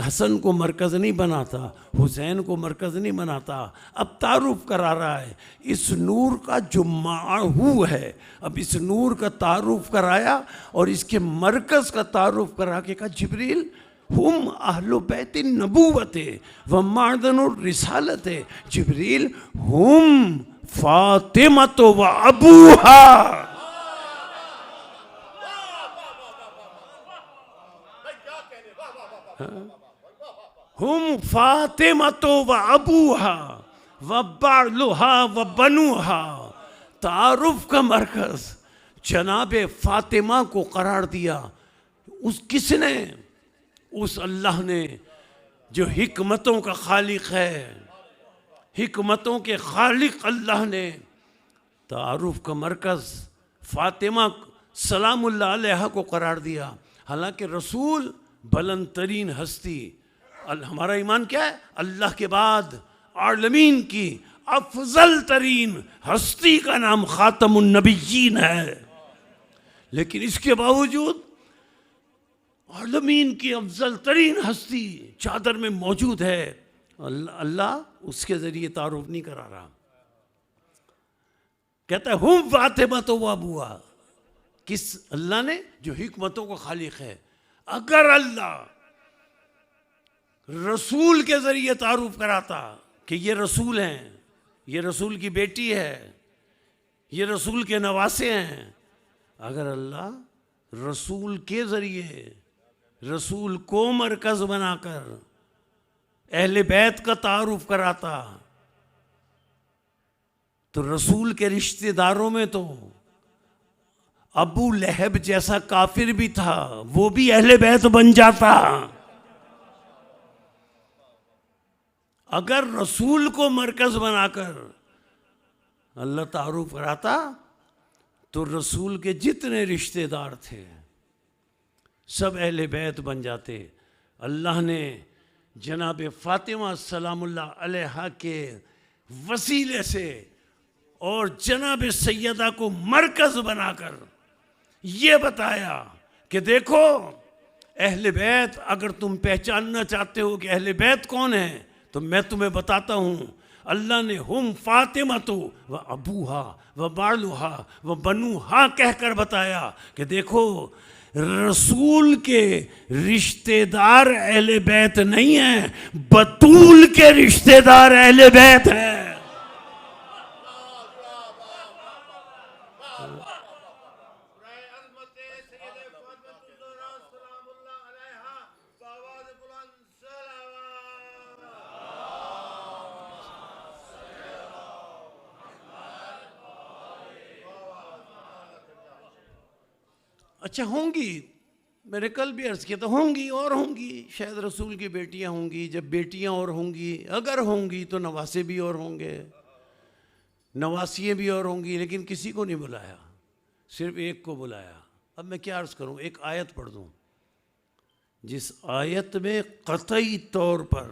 حسن کو مرکز نہیں بناتا، حسین کو مرکز نہیں بناتا۔ اب تعارف کرا رہا ہے اس نور کا جو معہو ہے، اب اس نور کا تعارف کرایا اور اس کے مرکز کا تعارف کرا کے کہا جبریل ہم اہل بیت النبوت و معدن الرسالت، جبریل ہم فاطمہ و ابوہا، ہم فاطمہ و ابوہا و بعلہا و بنوہا۔ تعارف کا مرکز جناب فاطمہ کو قرار دیا۔ اس کس نے؟ اس اللہ نے جو حکمتوں کا خالق ہے، حکمتوں کے خالق اللہ نے تعارف کا مرکز فاطمہ سلام اللہ علیہ کو قرار دیا۔ حالانکہ رسول بلند ترین ہستی، ہمارا ایمان کیا ہے؟ اللہ کے بعد عالمین کی افضل ترین ہستی کا نام خاتم النبیین ہے، لیکن اس کے باوجود عالمین کی افضل ترین ہستی چادر میں موجود ہے، اللہ اس کے ذریعے تعارف نہیں کرا رہا. کہتا ہے ہم فاطمہ و ابوہا. کس اللہ نے جو حکمتوں کا خالق ہے. اگر اللہ رسول کے ذریعے تعارف کراتا کہ یہ رسول ہیں، یہ رسول کی بیٹی ہے، یہ رسول کے نواسے ہیں، اگر اللہ رسول کے ذریعے رسول کو مرکز بنا کر اہل بیت کا تعارف کراتا تو رسول کے رشتہ داروں میں تو ابو لہب جیسا کافر بھی تھا، وہ بھی اہل بیت بن جاتا. اگر رسول کو مرکز بنا کر اللہ تعارف کراتا تو رسول کے جتنے رشتہ دار تھے سب اہل بیت بن جاتے. اللہ نے جناب فاطمہ سلام اللہ علیہا کے وسیلے سے اور جناب سیدہ کو مرکز بنا کر یہ بتایا کہ دیکھو اہل بیت، اگر تم پہچاننا چاہتے ہو کہ اہل بیت کون ہیں تو میں تمہیں بتاتا ہوں. اللہ نے ہم فاطمہ تو و ابوہا و بالوہا و بنوہا کہہ کر بتایا کہ دیکھو رسول کے رشتہ دار اہل بیت نہیں ہیں، بطول کے رشتہ دار اہل بیت ہیں. اچھا ہوں گی، میں نے کل بھی عرض کیا تھا، ہوں گی اور ہوں گی، شاید رسول کی بیٹیاں ہوں گی. جب بیٹیاں اور ہوں گی، اگر ہوں گی تو نواسے بھی اور ہوں گے، نواسیاں بھی اور ہوں گی، لیکن کسی کو نہیں بلایا، صرف ایک کو بلایا. اب میں کیا عرض کروں، ایک آیت پڑھ دوں جس آیت میں قطعی طور پر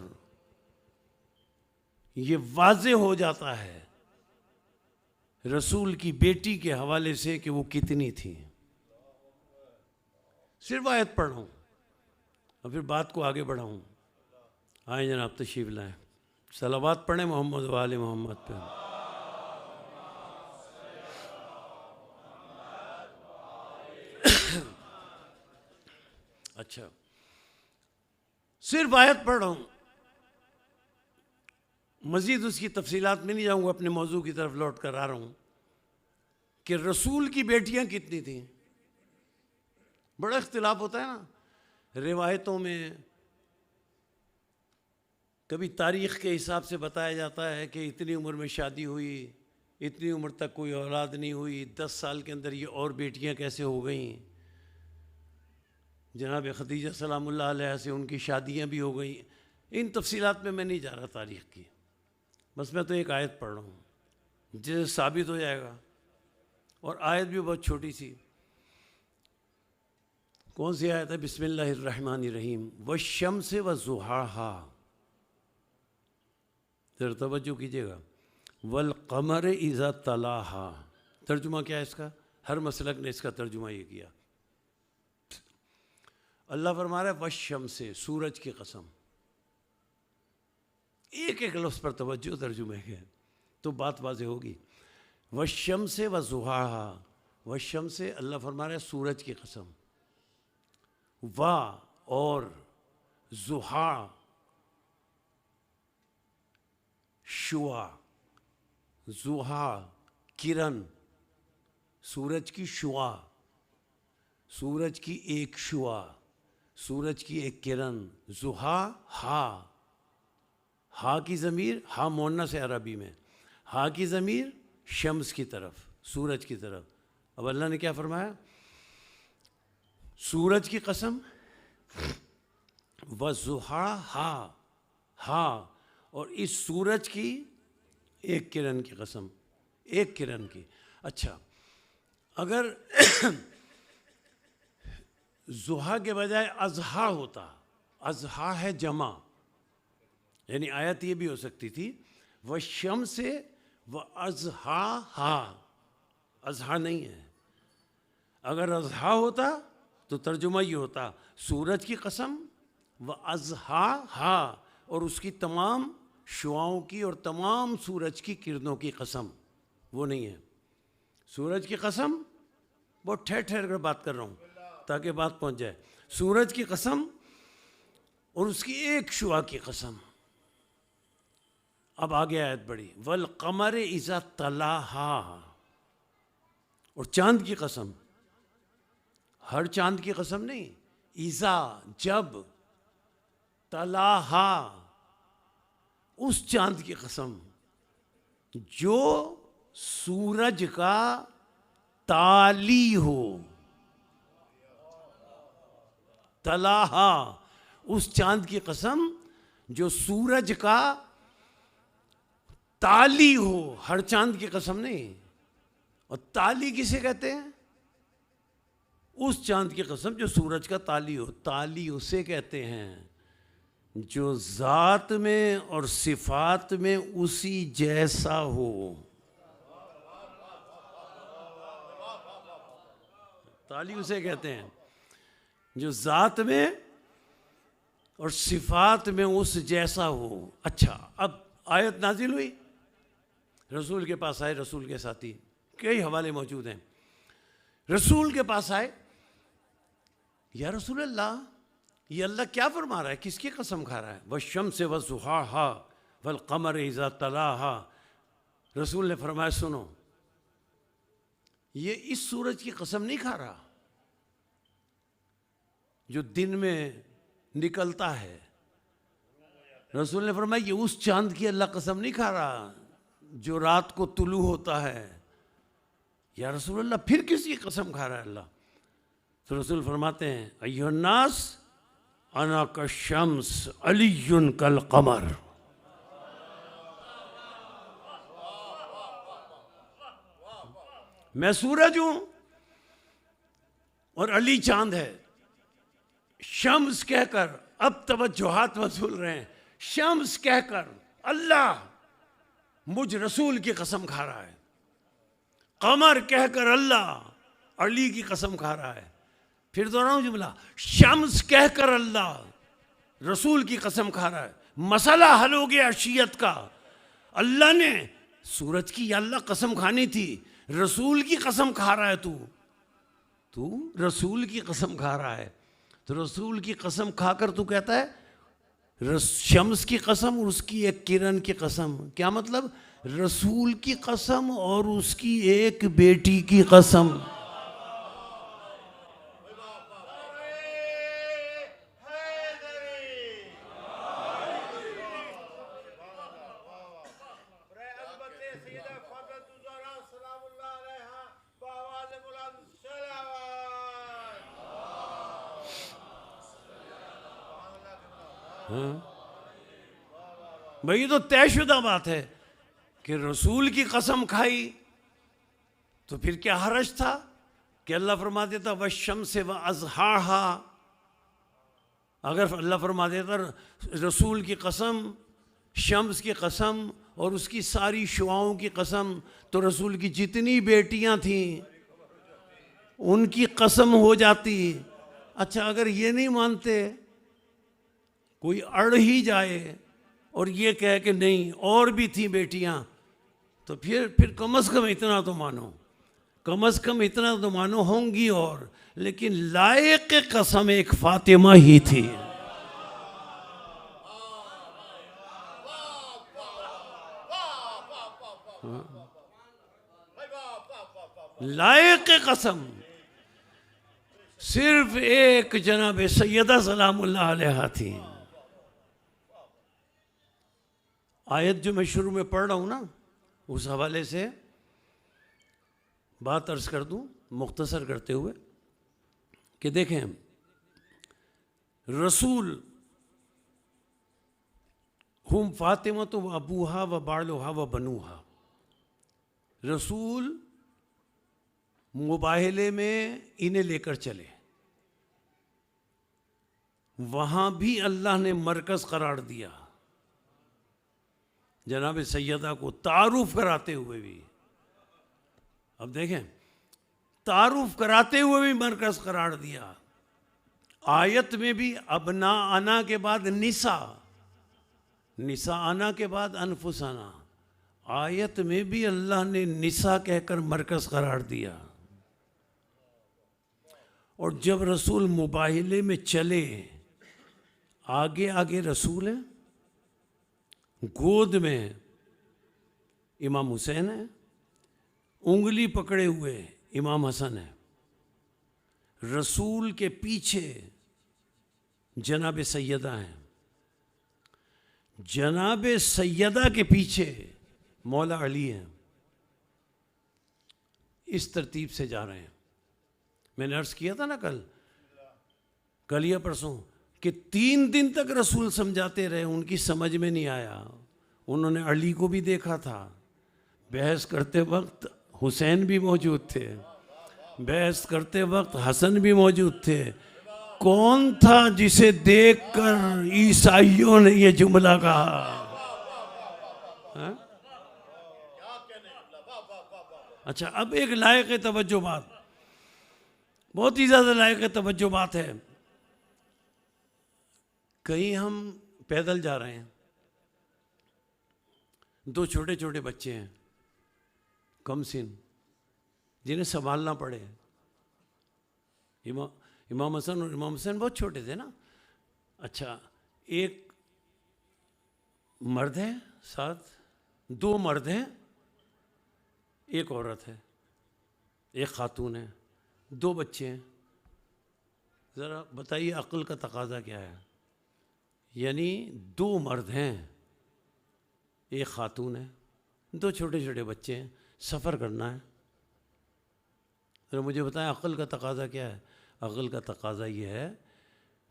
یہ واضح ہو جاتا ہے رسول کی بیٹی کے حوالے سے کہ وہ کتنی تھی. صرف آیت پڑھ رہا ہوں اور پھر بات کو آگے بڑھاؤں. آئیں جناب تشریف لائیں، صلوات پڑھیں محمد و آل محمد پہ. اچھا صرف آیت پڑھ رہا ہوں، مزید اس کی تفصیلات میں نہیں جاؤں گا، اپنے موضوع کی طرف لوٹ کر آ رہا ہوں کہ رسول کی بیٹیاں کتنی تھیں. بڑا اختلاف ہوتا ہے نا روایتوں میں. کبھی تاریخ کے حساب سے بتایا جاتا ہے کہ اتنی عمر میں شادی ہوئی، اتنی عمر تک کوئی اولاد نہیں ہوئی، 10 سال کے اندر یہ اور بیٹیاں کیسے ہو گئیں. جناب خدیجہ سلام اللہ علیہ سے ان کی شادیاں بھی ہو گئیں. ان تفصیلات میں نہیں جا رہا تاریخ کی، بس میں تو ایک آیت پڑھ رہا ہوں جس سے ثابت ہو جائے گا. اور آیت بھی بہت چھوٹی سی. کون سی آیت ہے؟ بسم اللہ الرحمن الرحیم. والشمس وضحاہا، ذرا توجہ کیجیے گا. والقمر اذا تلاہا. ترجمہ کیا ہے اس کا؟ ہر مسلک نے اس کا ترجمہ یہ کیا. اللہ فرما رہا ہے والشمس، سورج کی قسم. ایک ایک لفظ پر توجہ ترجمے کے تو بات واضح ہوگی. والشمس وضحاہا، والشمس اللہ فرما رہا ہے سورج کی قسم. اور ضحا شعاع، ضحا کرن، سورج کی شعاع، سورج کی ایک شعاع، سورج کی ایک کرن. ضحا ہا کی ضمیر، ہا مؤنث ہے عربی میں، ہا کی ضمیر شمس کی طرف، سورج کی طرف. اب اللہ نے کیا فرمایا؟ سورج کی قسم وضحاہا، ہا اور اس سورج کی ایک کرن کی قسم، ایک کرن کی. اچھا اگر ضحا کے بجائے اضحا ہوتا، اضحا ہے جمع، یعنی آیت یہ بھی ہو سکتی تھی والشمس واضحاہا. اضحا نہیں ہے. اگر اضحا ہوتا تو ترجمہ یہ ہوتا سورج کی قسم و اضحیٰ، اور اس کی تمام شعاؤں کی اور تمام سورج کی کرنوں کی قسم، وہ نہیں ہے۔ سورج کی قسم، بہت ٹھہر کر بات کر رہا ہوں تاکہ بات پہنچ جائے۔ سورج کی قسم اور اس کی ایک شعاع کی قسم۔ اب آگے آیت بڑھی، والقمر اذا تلاہا، اور چاند کی قسم، ہر چاند کی قسم نہیں، اذا جب، تلاہا اس چاند کی قسم جو سورج کا تالی ہو، تلاہا اس چاند کی قسم جو سورج کا تالی ہو، ہر چاند کی قسم نہیں۔ اور تالی کسے کہتے ہیں؟ اس چاند کی قسم جو سورج کا تالی ہو۔ تالی اسے کہتے ہیں جو ذات میں اور صفات میں اسی جیسا ہو۔ تالی اسے کہتے ہیں جو ذات میں اور صفات میں اس جیسا ہو۔ اچھا، اب آیت نازل ہوئی، رسول کے پاس آئے، رسول کے ساتھی، کئی حوالے موجود ہیں۔ رسول کے پاس آئے، یا رسول اللہ، یہ اللہ کیا فرما رہا ہے، کس کی قسم کھا رہا ہے؟ والشمس وضحاها والقمر اذا تلاها۔ رسول نے فرمایا سنو، یہ اس سورج کی قسم نہیں کھا رہا جو دن میں نکلتا ہے۔ رسول نے فرمایا یہ اس چاند کی اللہ قسم نہیں کھا رہا جو رات کو طلوع ہوتا ہے۔ یا رسول اللہ پھر کس کی قسم کھا رہا ہے اللہ؟ تو رسول فرماتے ہیں ایھا الناس انا کالشمس علی کالقمر۔ میں سورج ہوں اور علی چاند ہے۔ شمس کہہ کر، اب توجہات وصول رہے ہیں، شمس کہہ کر اللہ مجھ رسول کی قسم کھا رہا ہے، قمر کہہ کر اللہ علی کی قسم کھا رہا ہے۔ پھر دہراؤں جملہ، شمس کہہ کر اللہ رسول کی قسم کھا رہا ہے۔ مسئلہ حل ہو گیا شیعت کا۔ اللہ نے سورج کی یا اللہ قسم کھانی تھی، رسول کی قسم کھا رہا ہے تو رسول کی قسم کھا رہا ہے۔ تو رسول کی قسم کھا کر تو کہتا ہے شمس کی قسم اور اس کی ایک کرن کی قسم۔ کیا مطلب؟ رسول کی قسم اور اس کی ایک بیٹی کی قسم۔ بھئی یہ تو طے شدہ بات ہے کہ رسول کی قسم کھائی، تو پھر کیا حرج تھا کہ اللہ فرما دیتا والشمس واضحاها؟ اگر اللہ فرما دیتا رسول کی قسم، شمس کی قسم اور اس کی ساری شعاؤں کی قسم، تو رسول کی جتنی بیٹیاں تھیں ان کی قسم ہو جاتی۔ اچھا، اگر یہ نہیں مانتے، کوئی اڑ ہی جائے اور یہ کہے کہ نہیں اور بھی تھیں بیٹیاں، تو پھر کم از کم اتنا تو مانو، کم از کم اتنا تو مانو ہوں گی اور، لیکن لائق قسم ایک فاطمہ ہی تھی۔ لائق قسم صرف ایک جناب سیدہ سلام اللہ علیہا تھی۔ آیت جو میں شروع میں پڑھ رہا ہوں نا، اس حوالے سے بات عرض کر دوں مختصر کرتے ہوئے کہ دیکھیں، رسول ہم فاطمہ و ابوہا و بالوہا و بنوہا، رسول مباہلے میں انہیں لے کر چلے، وہاں بھی اللہ نے مرکز قرار دیا جناب سیدہ کو تعارف کراتے ہوئے بھی۔ اب دیکھیں، تعارف کراتے ہوئے بھی مرکز قرار دیا، آیت میں بھی ابنا انا کے بعد نسا، نسا انا کے بعد انفسنا، آیت میں بھی اللہ نے نسا کہہ کر مرکز قرار دیا. اور جب رسول مباہلے میں چلے، آگے آگے رسول ہیں، گود میں امام حسین ہے، انگلی پکڑے ہوئے امام حسن ہے، رسول کے پیچھے جناب سیدہ ہیں، جناب سیدہ کے پیچھے مولا علی ہیں. اس ترتیب سے جا رہے ہیں. میں نے عرض کیا تھا نا کل یا پرسوں کہ 3 دن تک رسول سمجھاتے رہے، ان کی سمجھ میں نہیں آیا. انہوں نے علی کو بھی دیکھا تھا، بحث کرتے وقت حسین بھی موجود تھے، بحث کرتے وقت حسن بھی موجود تھے. کون تھا جسے دیکھ کر عیسائیوں نے یہ جملہ کہا؟ اچھا، اب ایک لائق توجہ بات، بہت ہی زیادہ لائق توجہ بات ہے. کہیں ہم پیدل جا رہے ہیں، 2 چھوٹے چھوٹے بچے ہیں کم سن، جنہیں سنبھالنا پڑے. امام حسن اور امام حسین بہت چھوٹے تھے نا. اچھا، ایک مرد ہے ساتھ، 2 مرد ہیں، ایک عورت ہے، ایک خاتون ہے، 2 بچے ہیں. ذرا بتائیے عقل کا تقاضا کیا ہے؟ یعنی 2 مرد ہیں، ایک خاتون ہے، 2 چھوٹے چھوٹے بچے ہیں، سفر کرنا ہے. ذرا مجھے بتائیں عقل کا تقاضا کیا ہے؟ عقل کا تقاضا یہ ہے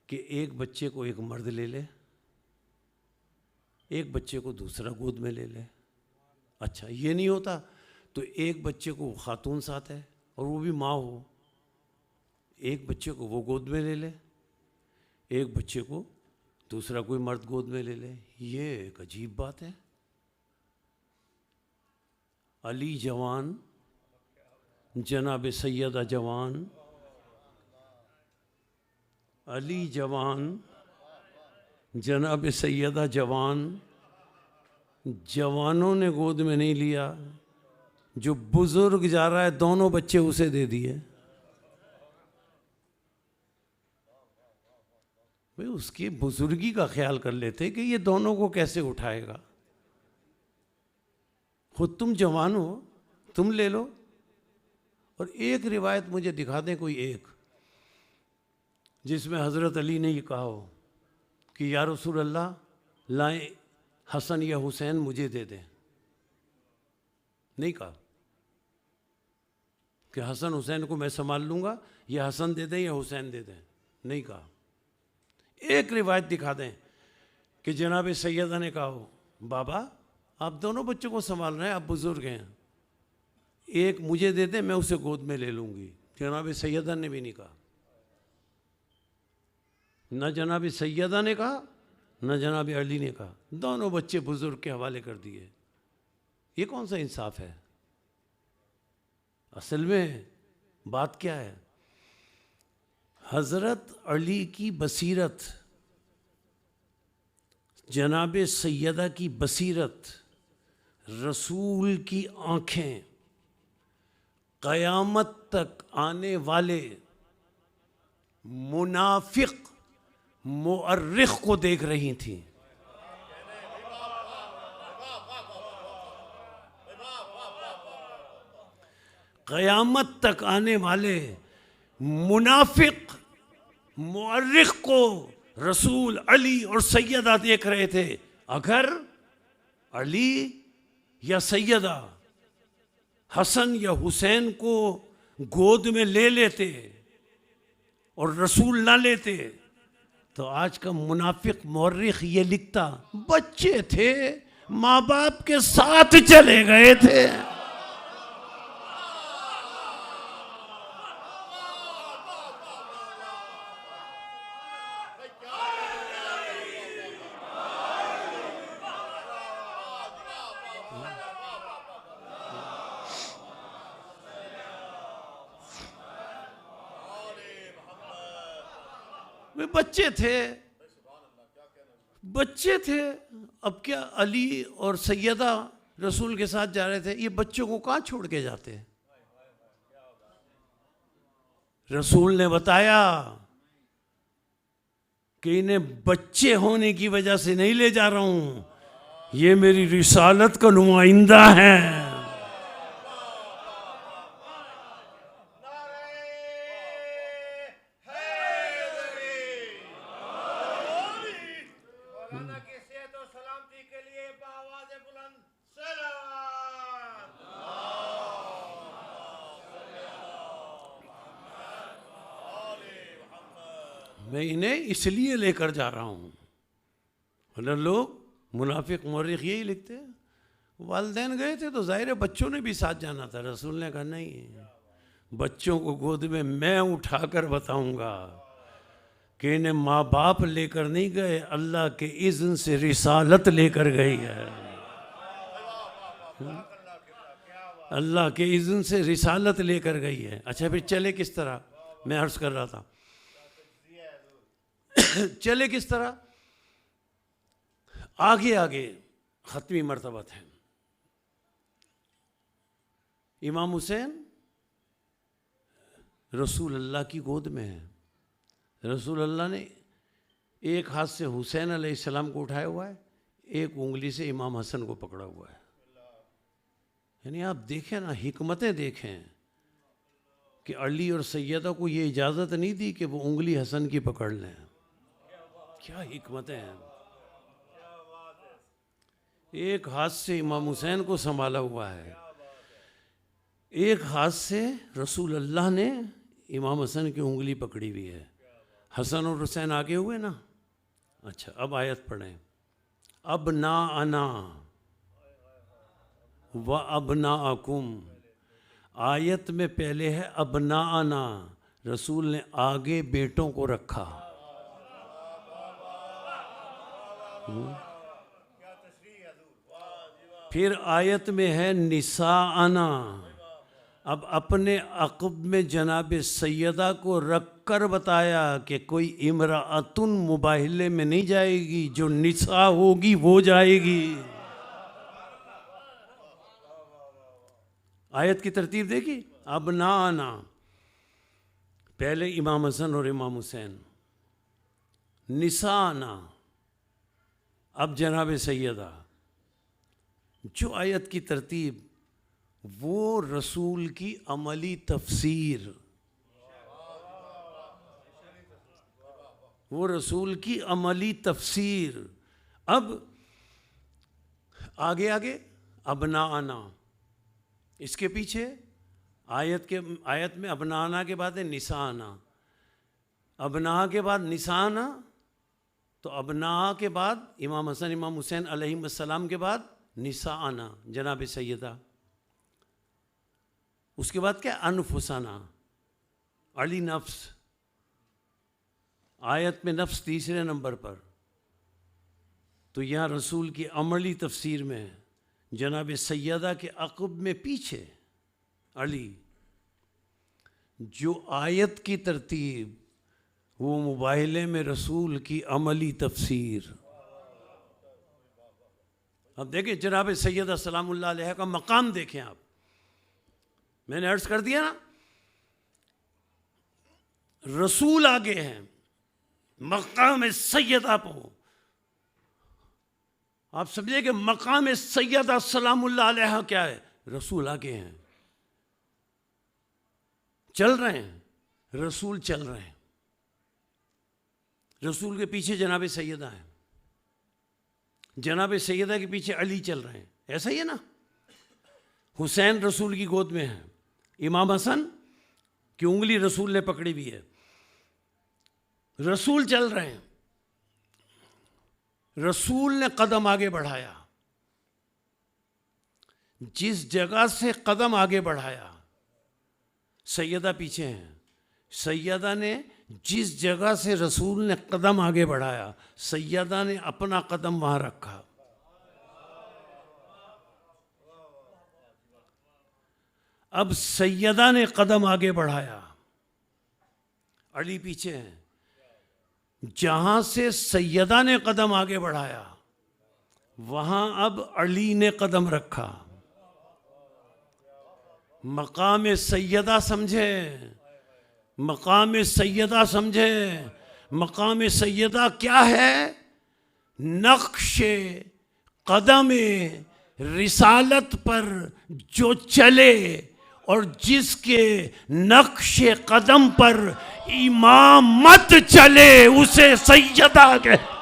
کہ ایک بچے کو ایک مرد لے لے، ایک بچے کو دوسرا گود میں لے لے. اچھا، یہ نہیں ہوتا تو ایک بچے کو خاتون ساتھ ہے اور وہ بھی ماں ہو، ایک بچے کو وہ گود میں لے لے، ایک بچے کو دوسرا کوئی مرد گود میں لے لے. یہ ایک عجیب بات ہے. علی جوان، جناب سیدہ جوان، علی جوان، جناب سیدہ جوان. جوانوں نے گود میں نہیں لیا، جو بزرگ جا رہا ہے دونوں بچے اسے دے دیے. بھئی اس کی بزرگی کا خیال کر لیتے کہ یہ دونوں کو کیسے اٹھائے گا. خود تم جوان ہو، تم لے لو. اور ایک روایت مجھے دکھا دیں کوئی ایک، جس میں حضرت علی نے یہ کہا ہو کہ یا رسول اللہ لائیں حسن یا حسین مجھے دے دیں. نہیں کہا کہ حسن حسین کو میں سنبھال لوں گا، یا حسن دے دیں یا حسین دے دیں. نہیں کہا. ایک روایت دکھا دیں کہ جناب سیدہ نے کہا ہو بابا آپ دونوں بچوں کو سنبھال رہے ہیں، آپ بزرگ ہیں، ایک مجھے دے دیں میں اسے گود میں لے لوں گی. جناب سیدہ نے بھی نہیں کہا. نہ جناب سیدہ نے کہا نہ جناب علی نے کہا. دونوں بچے بزرگ کے حوالے کر دیے. یہ کون سا انصاف ہے؟ اصل میں بات کیا ہے؟ حضرت علی کی بصیرت، جناب سیدہ کی بصیرت، رسول کی آنکھیں قیامت تک آنے والے منافق مؤرخ کو دیکھ رہی تھیں. قیامت تک آنے والے منافق مؤرخ کو رسول علی اور سیدہ دیکھ رہے تھے. اگر علی یا سیدہ حسن یا حسین کو گود میں لے لیتے اور رسول نہ لیتے تو آج کا منافق مورخ یہ لکھتا بچے تھے، ماں باپ کے ساتھ چلے گئے تھے. بچے تھے. اب کیا علی اور سیدہ رسول کے ساتھ جا رہے تھے, یہ بچوں کو کہاں چھوڑ کے جاتے ہیں؟ رسول نے بتایا کہ انہیں بچے ہونے کی وجہ سے نہیں لے جا رہا ہوں, یہ میری رسالت کا نمائندہ ہیں. میں انہیں اس لیے لے کر جا رہا ہوں. لوگ منافق مورخ یہی لکھتے ہیں, والدین گئے تھے تو ظاہر ہے بچوں نے بھی ساتھ جانا تھا. رسول نے کہا نہیں, بچوں کو گود میں اٹھا کر بتاؤں گا کہ انہیں ماں باپ لے کر نہیں گئے, اللہ کے اذن سے رسالت لے کر گئی ہے. اللہ کے اذن سے رسالت لے کر گئی ہے. اچھا پھر چلے کس طرح؟ میں عرض کر رہا تھا چلے کس طرح؟ آگے ختمی مرتبہ ہے. امام حسین رسول اللہ کی گود میں ہے. رسول اللہ نے ایک ہاتھ سے حسین علیہ السلام کو اٹھایا ہوا ہے, ایک انگلی سے امام حسن کو پکڑا ہوا ہے. یعنی آپ دیکھیں نا, حکمتیں دیکھیں کہ علی اور سیدہ کو یہ اجازت نہیں دی کہ وہ انگلی حسن کی پکڑ لیں. کیا حکمتیں ہیں. ایک ہاتھ سے امام حسین کو سنبھالا ہوا ہے, ایک ہاتھ سے رسول اللہ نے امام حسن کی انگلی پکڑی ہوئی ہے. حسن اور حسین آگے ہوئے نا. اچھا اب آیت پڑھیں. ابناءنا و ابناءکم. آیت میں پہلے ہے ابناءنا, رسول نے آگے بیٹوں کو رکھا. پھر آیت میں ہے نساءنا. اب اپنے عقب میں جناب سیدہ کو رکھ کر بتایا کہ کوئی امرأتن مباہلے میں نہیں جائے گی, جو نساء ہوگی وہ جائے گی. آیت کی ترتیب دیکھی. ابناءنا پہلے امام حسن اور امام حسین, نساءنا اب جناب سیدہ. جو آیت کی ترتیب وہ رسول کی عملی تفسیر, وہ رسول کی عملی تفسیر. اب آگے ابناءنا, اس کے پیچھے آیت میں ابناءنا کے بعد ہے نساءنا. ابناء کے بعد نساءنا, تو ابناء کے بعد امام حسن امام حسین علیہ السلام کے بعد نساءنا جناب سیدہ. اس کے بعد کیا؟ انفسنا, علی نفس. آیت میں نفس تیسرے نمبر پر. تو یہاں رسول کی عملی تفسیر میں جناب سیدہ کے عقب میں پیچھے علی. جو آیت کی ترتیب وہ مباہلے میں رسول کی عملی تفسیر. اب دیکھیں جناب سیدہ سلام اللہ علیہ کا مقام دیکھیں آپ. میں نے عرض کر دیا نا, رسول آگے ہیں, مقام سیدہ پہ. آپ سمجھے کہ مقام سیدہ سلام اللہ علیہ کیا ہے؟ رسول آگے ہیں, چل رہے ہیں, رسول چل رہے ہیں. رسول کے پیچھے جناب سیدہ ہیں, جناب سیدہ کے پیچھے علی چل رہے ہیں. ایسا ہی ہے نا. حسین رسول کی گود میں ہے, امام حسن کی انگلی رسول نے پکڑی ہوئی ہے. رسول چل رہے ہیں, رسول نے قدم آگے بڑھایا. جس جگہ سے قدم آگے بڑھایا, سیدہ پیچھے ہیں. سیدہ نے جس جگہ سے رسول نے قدم آگے بڑھایا, سیدہ نے اپنا قدم وہاں رکھا. اب سیدہ نے قدم آگے بڑھایا, علی پیچھے ہیں. جہاں سے سیدہ نے قدم آگے بڑھایا وہاں اب علی نے قدم رکھا. مقام سیدہ سمجھے, مقام سیدہ سمجھے. مقام سیدہ کیا ہے؟ نقش قدم رسالت پر جو چلے اور جس کے نقش قدم پر امامت چلے اسے سیدہ کہتے.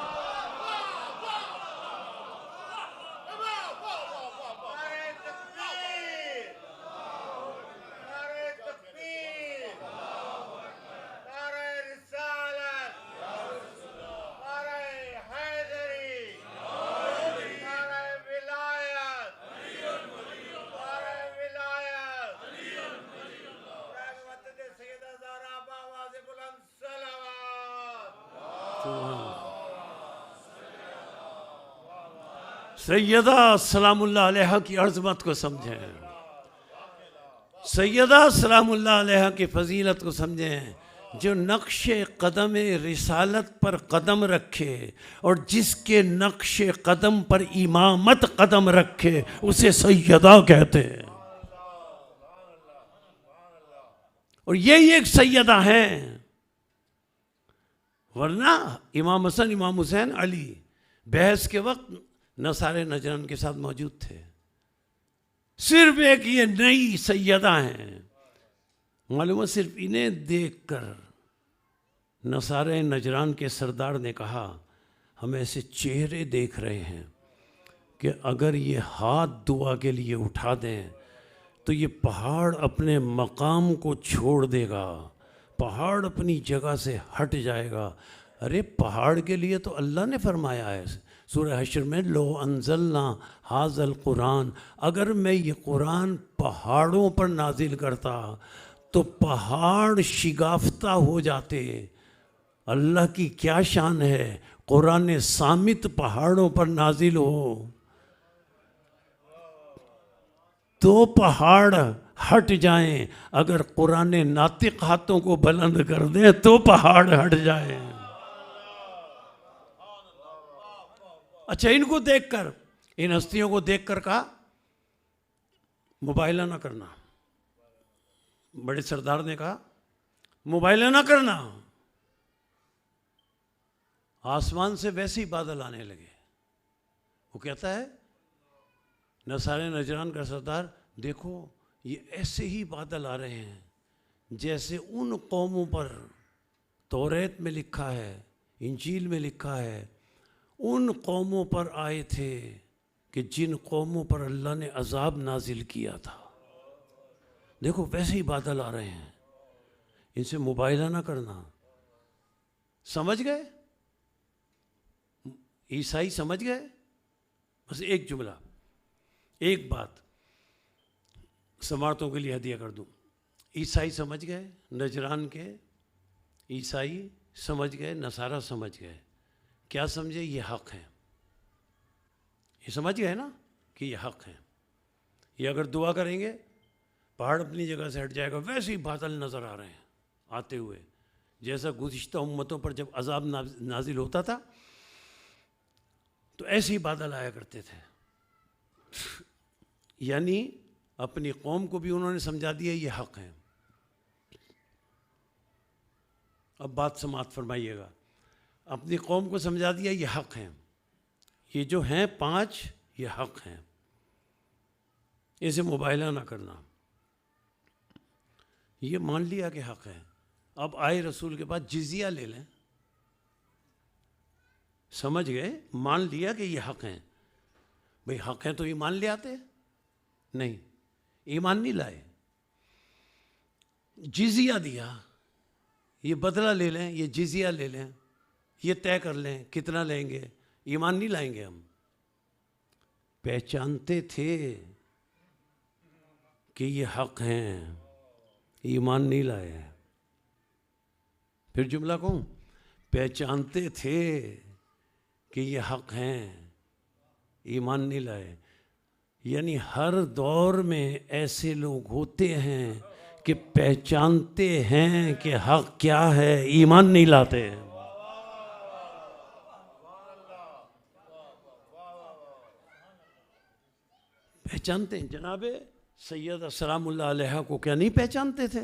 سیدہ سلام اللہ علیہ کی عظمت کو سمجھیں, سیدہ سلام اللہ علیہ کی فضیلت کو سمجھیں. جو نقش قدم رسالت پر قدم رکھے اور جس کے نقش قدم پر امامت قدم رکھے اسے سیدہ کہتے ہیں. اور یہی ایک سیدہ ہیں, ورنہ امام حسن, امام حسین, علی بحث کے وقت نصارے نجران کے ساتھ موجود تھے. صرف ایک یہ نئی سیدہ ہیں. معلوم ہے صرف انہیں دیکھ کر نصارے نجران کے سردار نے کہا ہم ایسے چہرے دیکھ رہے ہیں کہ اگر یہ ہاتھ دعا کے لیے اٹھا دیں تو یہ پہاڑ اپنے مقام کو چھوڑ دے گا, پہاڑ اپنی جگہ سے ہٹ جائے گا. ارے پہاڑ کے لیے تو اللہ نے فرمایا ہے سورہ حشر میں, لو انزلنا ھذا القرآن, اگر میں یہ قرآن پہاڑوں پر نازل کرتا تو پہاڑ شگافتہ ہو جاتے. اللہ کی کیا شان ہے, قرآن صامت پہاڑوں پر نازل ہو تو پہاڑ ہٹ جائیں, اگر قرآن ناطق ہاتھوں کو بلند کر دیں تو پہاڑ ہٹ جائیں. اچھا, ان کو دیکھ کر, ان ہستیوں کو دیکھ کر کہا مباہلہ نہ کرنا. بڑے سردار نے کہا مباہلہ نہ کرنا. آسمان سے ویسے ہی بادل آنے لگے. وہ کہتا ہے نصارے نجران کا سردار, دیکھو یہ ایسے ہی بادل آ رہے ہیں جیسے ان قوموں پر توریت میں لکھا ہے, انجیل میں لکھا ہے, ان قوموں پر آئے تھے کہ جن قوموں پر اللہ نے عذاب نازل کیا تھا. دیکھو ویسے ہی بادل آ رہے ہیں, ان سے مباہلہ نہ کرنا. سمجھ گئے؟ عیسائی سمجھ گئے؟ بس ایک جملہ, ایک بات سماعتوں کے لیے ہدیہ کر دوں. عیسائی سمجھ گئے, نجران کے عیسائی سمجھ گئے, نصارہ سمجھ گئے. کیا سمجھے؟ یہ حق ہے. یہ سمجھ گئے نا کہ یہ حق ہے. یہ اگر دعا کریں گے پہاڑ اپنی جگہ سے ہٹ جائے گا. ویسے ہی بادل نظر آ رہے ہیں آتے ہوئے, جیسا گزشتہ امتوں پر جب عذاب نازل ہوتا تھا تو ایسے ہی بادل آیا کرتے تھے. یعنی اپنی قوم کو بھی انہوں نے سمجھا دیا یہ حق ہے. اب بات سماعت فرمائیے گا. اپنی قوم کو سمجھا دیا یہ حق ہیں, یہ جو ہیں 5 یہ حق ہیں, اسے مباہلہ نہ کرنا. یہ مان لیا کہ حق ہے. اب آئے رسول کے بعد جزیہ لے لیں. سمجھ گئے, مان لیا کہ یہ حق ہیں. بھئی حق ہیں تو ایمان لے آتے؟ نہیں, ایمان نہیں لائے, جزیہ دیا. یہ بدلہ لے لیں, یہ جزیہ لے لیں, یہ طے کر لیں کتنا لیں گے. ایمان نہیں لائیں گے. ہم پہچانتے تھے کہ یہ حق ہیں, ایمان نہیں لائے. پھر جملہ کہوں, پہچانتے تھے کہ یہ حق ہیں, ایمان نہیں لائے. یعنی ہر دور میں ایسے لوگ ہوتے ہیں کہ پہچانتے ہیں کہ حق کیا ہے, ایمان نہیں لاتے. پہچانتے ہیں؟ جناب سیدہ سلام اللہ علیہ کو کیا نہیں پہچانتے تھے؟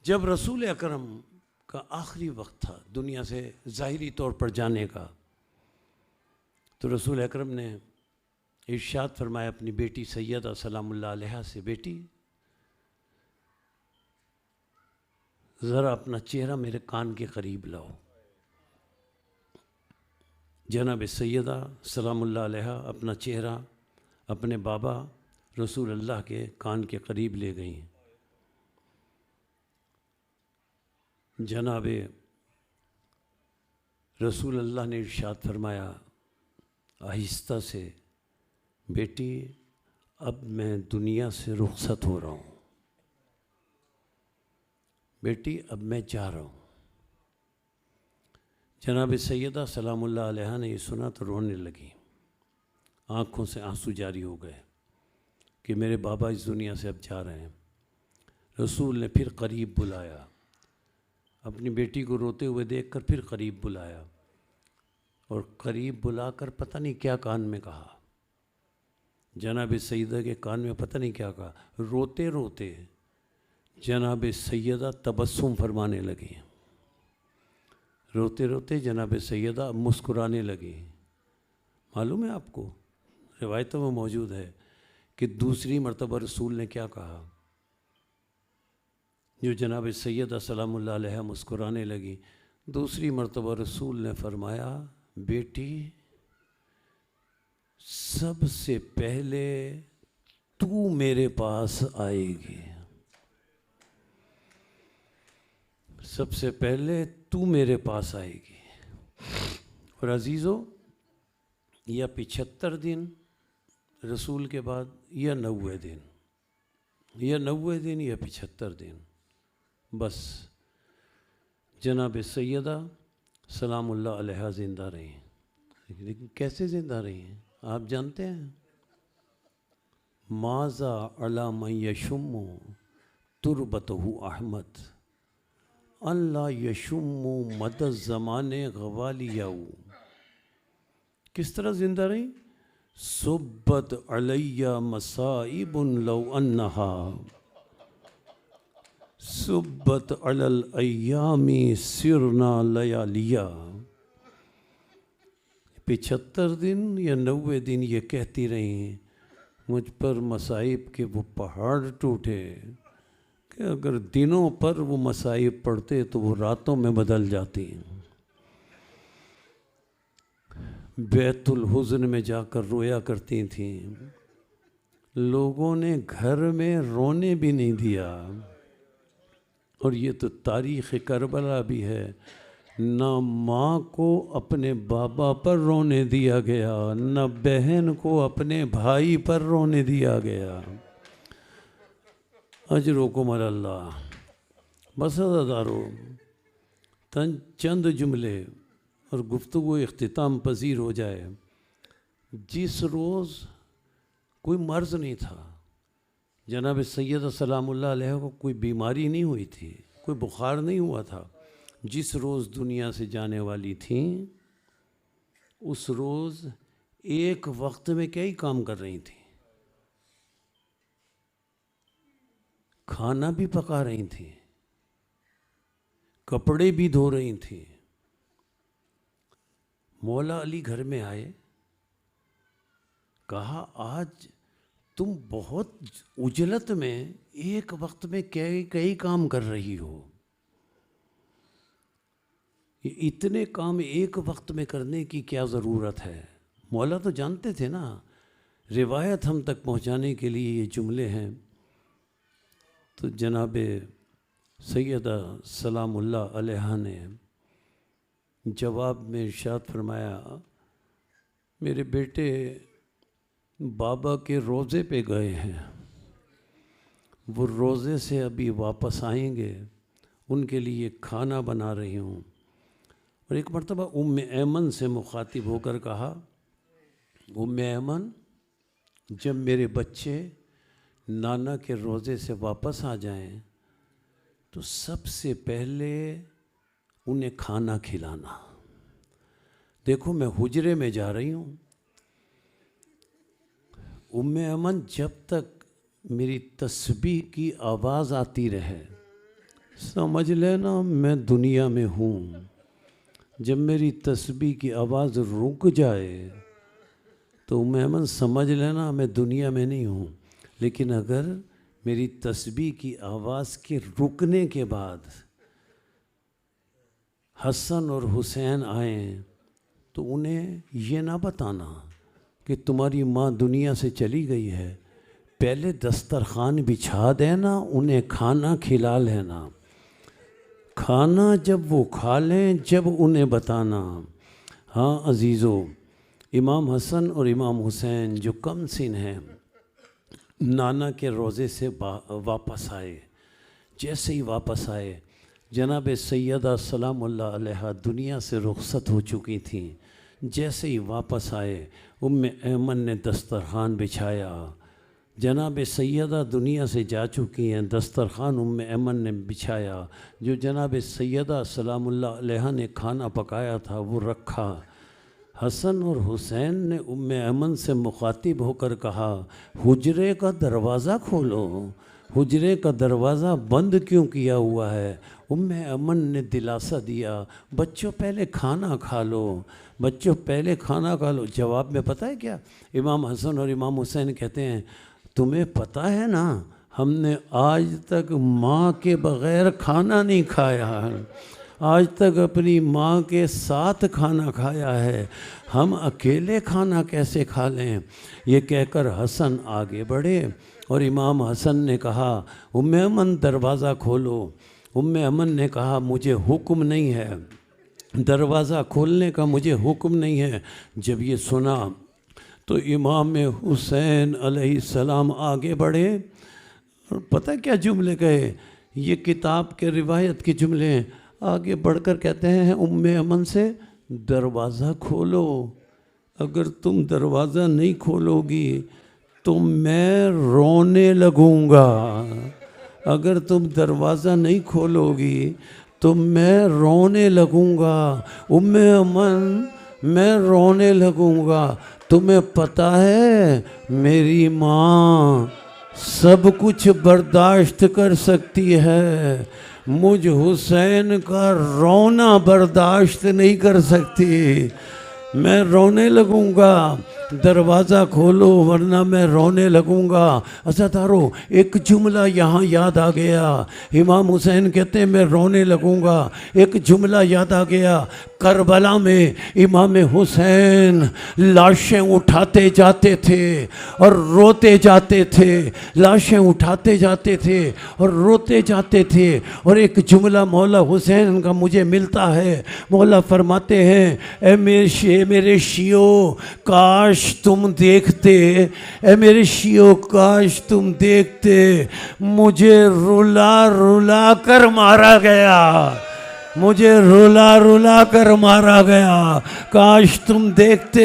جب رسول اکرم کا آخری وقت تھا دنیا سے ظاہری طور پر جانے کا، تو رسول اکرم نے ارشاد فرمایا اپنی بیٹی سیدہ سلام اللہ علیہ سے، بیٹی ذرا اپنا چہرہ میرے کان کے قریب لاؤ۔ جناب سیدہ سلام اللہ علیہ اپنا چہرہ اپنے بابا رسول اللہ کے کان کے قریب لے گئیں۔ جناب رسول اللہ نے ارشاد فرمایا آہستہ سے، بیٹی اب میں دنیا سے رخصت ہو رہا ہوں، بیٹی اب میں جا رہا ہوں۔ جناب سیدہ سلام اللہ علیہ نے یہ سنا تو رونے لگی، آنکھوں سے آنسو جاری ہو گئے کہ میرے بابا اس دنیا سے اب جا رہے ہیں۔ رسول نے پھر قریب بلایا، اپنی بیٹی کو روتے ہوئے دیکھ کر پھر قریب بلایا، اور قریب بلا کر پتہ نہیں کیا کان میں کہا۔ جناب سیدہ کے کان میں پتہ نہیں کیا کہا، روتے روتے جناب سیدہ تبسم فرمانے لگی، روتے روتے جناب سیدہ مسکرانے لگی۔ معلوم ہے آپ کو، روایتوں میں موجود ہے کہ دوسری مرتبہ رسول نے کیا کہا؟ جو جناب سیدہ سلام اللہ علیہ مسکرانے لگی، دوسری مرتبہ رسول نے فرمایا بیٹی سب سے پہلے تو میرے پاس آئے گی، سب سے پہلے تو میرے پاس آئے گی۔ اور عزیزو، یا 75 دن رسول کے بعد، یا 90 دن، یا 90 دن یا 75 دن، بس جناب سیدہ سلام اللہ علیہ زندہ رہی ہیں۔ لیکن کیسے زندہ رہی ہیں آپ جانتے ہیں؟ ماذا علی من یشم تربتہ احمد اللہ یشم مد الزمان غوالیہ۔ کس طرح زندہ رہی؟ صبت علی مصائب لو انہا صبت علی الایام سرنا لیالیہ۔ 75 دن یا 90 دن یہ کہتی رہی مجھ پر مصائب کے وہ پہاڑ ٹوٹے کہ اگر دنوں پر وہ مصائب پڑتے تو وہ راتوں میں بدل جاتی۔ بیت الحزن میں جا کر رویا کرتی تھیں، لوگوں نے گھر میں رونے بھی نہیں دیا۔ اور یہ تو تاریخ کربلا بھی ہے، نہ ماں کو اپنے بابا پر رونے دیا گیا، نہ بہن کو اپنے بھائی پر رونے دیا گیا۔ اجرکم علی اللہ۔ بس عزادارو، چند جملے اور گفتگو اختتام پذیر ہو جائے۔ جس روز کوئی مرض نہیں تھا، جناب سیدہ سلام اللہ علیہ کو کوئی بیماری نہیں ہوئی تھی، کوئی بخار نہیں ہوا تھا، جس روز دنیا سے جانے والی تھیں اس روز ایک وقت میں کئی کام کر رہی تھیں۔ کھانا بھی پکا رہی تھیں، کپڑے بھی دھو رہی تھیں۔ مولا علی گھر میں آئے، کہا آج تم بہت عجلت میں ایک وقت میں کئی کام کر رہی ہو، یہ اتنے کام ایک وقت میں کرنے کی کیا ضرورت ہے؟ مولا تو جانتے تھے نا، روایت ہم تک پہنچانے کے لیے یہ جملے ہیں۔ تو جناب سیدہ سلام اللہ علیہ نے جواب میں ارشاد فرمایا میرے بیٹے بابا کے روزے پہ گئے ہیں، وہ روزے سے ابھی واپس آئیں گے، ان کے لیے کھانا بنا رہی ہوں۔ اور ایک مرتبہ ام ایمن سے مخاطب ہو کر کہا ام ایمن، جب میرے بچے نانا کے روزے سے واپس آ جائیں تو سب سے پہلے انہیں کھانا کھلانا۔ دیکھو میں حجرے میں جا رہی ہوں، ام ایمن جب تک میری تسبیح کی آواز آتی رہے سمجھ لینا میں دنیا میں ہوں، جب میری تسبیح کی آواز رک جائے تو ام ایمن سمجھ لینا میں دنیا میں نہیں ہوں۔ لیکن اگر میری تسبیح کی آواز کے رکنے کے بعد حسن اور حسین آئیں تو انہیں یہ نہ بتانا کہ تمہاری ماں دنیا سے چلی گئی ہے، پہلے دسترخوان بچھا دینا، انہیں کھانا کھلا لینا، کھانا جب وہ کھا لیں جب انہیں بتانا۔ ہاں عزیزو، امام حسن اور امام حسین جو کم سن ہیں نانا کے روضے سے واپس آئے، جیسے ہی واپس آئے جناب سیدہ سلام اللہ علیہ دنیا سے رخصت ہو چکی تھیں، جیسے ہی واپس آئے ام ایمن نے دسترخوان بچھایا، جناب سیدہ دنیا سے جا چکی ہیں، دسترخوان ام ایمن نے بچھایا، جو جناب سیدہ سلام اللہ علیہ نے کھانا پکایا تھا وہ رکھا۔ حسن اور حسین نے ام ایمن سے مخاطب ہو کر کہا حجرے کا دروازہ کھولو، حجرے کا دروازہ بند کیوں کیا ہوا ہے؟ ام ایمن نے دلاسا دیا بچوں پہلے کھانا کھا لو، بچوں پہلے کھانا کھا لو۔ جواب میں پتہ ہے کیا امام حسن اور امام حسین کہتے ہیں، تمہیں پتہ ہے نا ہم نے آج تک ماں کے بغیر کھانا نہیں کھایا، آج تک اپنی ماں کے ساتھ کھانا کھایا ہے، ہم اکیلے کھانا کیسے کھا لیں؟ یہ کہہ کر حسن آگے بڑھے اور امام حسن نے کہا ام ایمن دروازہ کھولو۔ ام ایمن نے کہا مجھے حکم نہیں ہے، دروازہ کھولنے کا مجھے حکم نہیں ہے۔ جب یہ سنا تو امام حسین علیہ السلام آگے بڑھے اور پتہ کیا جملے کہے، یہ کتاب کے روایت کے جملے ہیں، آگے بڑھ کر کہتے ہیں ام ایمن سے دروازہ کھولو، اگر تم دروازہ نہیں کھولو گی تو میں رونے لگوں گا، اگر تم دروازہ نہیں کھولو گی تو میں رونے لگوں گا، ام ایمن میں رونے لگوں گا۔ تمہیں پتہ ہے میری ماں سب کچھ برداشت کر سکتی ہے، مجھ حسین کا رونا برداشت نہیں کر سکتی، میں رونے لگوں گا، دروازہ کھولو ورنہ میں رونے لگوں گا۔ عزادارو ایک جملہ یہاں یاد آ گیا، امام حسین کہتے ہیں میں رونے لگوں گا، ایک جملہ یاد آ گیا، کربلا میں امام حسین لاشیں اٹھاتے جاتے تھے اور روتے جاتے تھے، لاشیں اٹھاتے جاتے تھے اور روتے جاتے تھے، اور ایک جملہ مولا حسین کا مجھے ملتا ہے، مولا فرماتے ہیں اے میرے شیعو کاش تم دیکھتے، اے میرے شیعو کاش تم دیکھتے، مجھے رلا رلا کر مارا گیا، مجھے رلا رلا کر مارا گیا، کاش تم دیکھتے،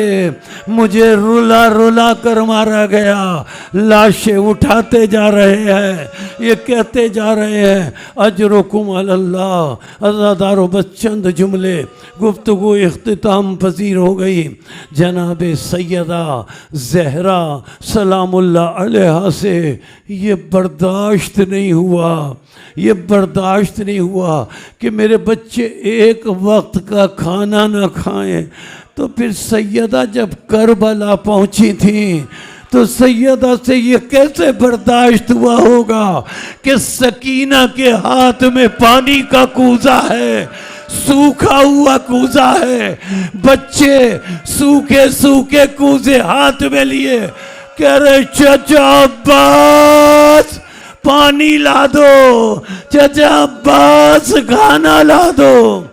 مجھے رلا رلا کر مارا گیا۔ لاشیں اٹھاتے جا رہے ہیں، یہ کہتے جا رہے ہیں اجرکم علی اللہ۔ عزادارو بس چند جملے، گفتگو اختتام پذیر ہو گئی۔ جناب سیدہ زہرا سلام اللہ علیہ سے یہ برداشت نہیں ہوا، یہ برداشت نہیں ہوا کہ میرے بچے ایک وقت کا کھانا نہ کھائیں۔ تو پھر سیدہ جب کربلا پہنچی تھیں تو سیدہ سے یہ کیسے برداشت ہوا ہوگا کہ سکینہ کے ہاتھ میں پانی کا کوزہ ہے، سوکھا ہوا کوزہ ہے، بچے سوکھے سوکھے کوزے ہاتھ میں لیے کہہ رہے چچا عباس پانی لا دو، چچا عباس کھانا لا دو۔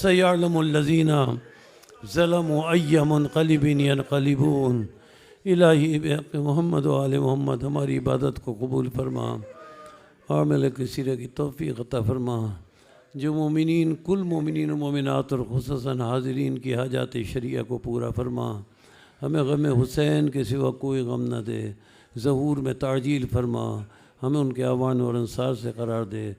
سیعلم الذین ظلموا ای منقلب ینقلبون۔ الہی بحق محمد و آل محمد ہماری عبادت کو قبول فرما، عامل کثیرہ کی توفیق عطا فرما، جو مومنین کل مومنین و مومنات اور خصوصاً حاضرین کی حاجات شریعہ کو پورا فرما، ہمیں غم حسین کے سوا کوئی غم نہ دے، ظہور میں تعجیل فرما، ہمیں ان کے اعوان اور انصار سے قرار دے۔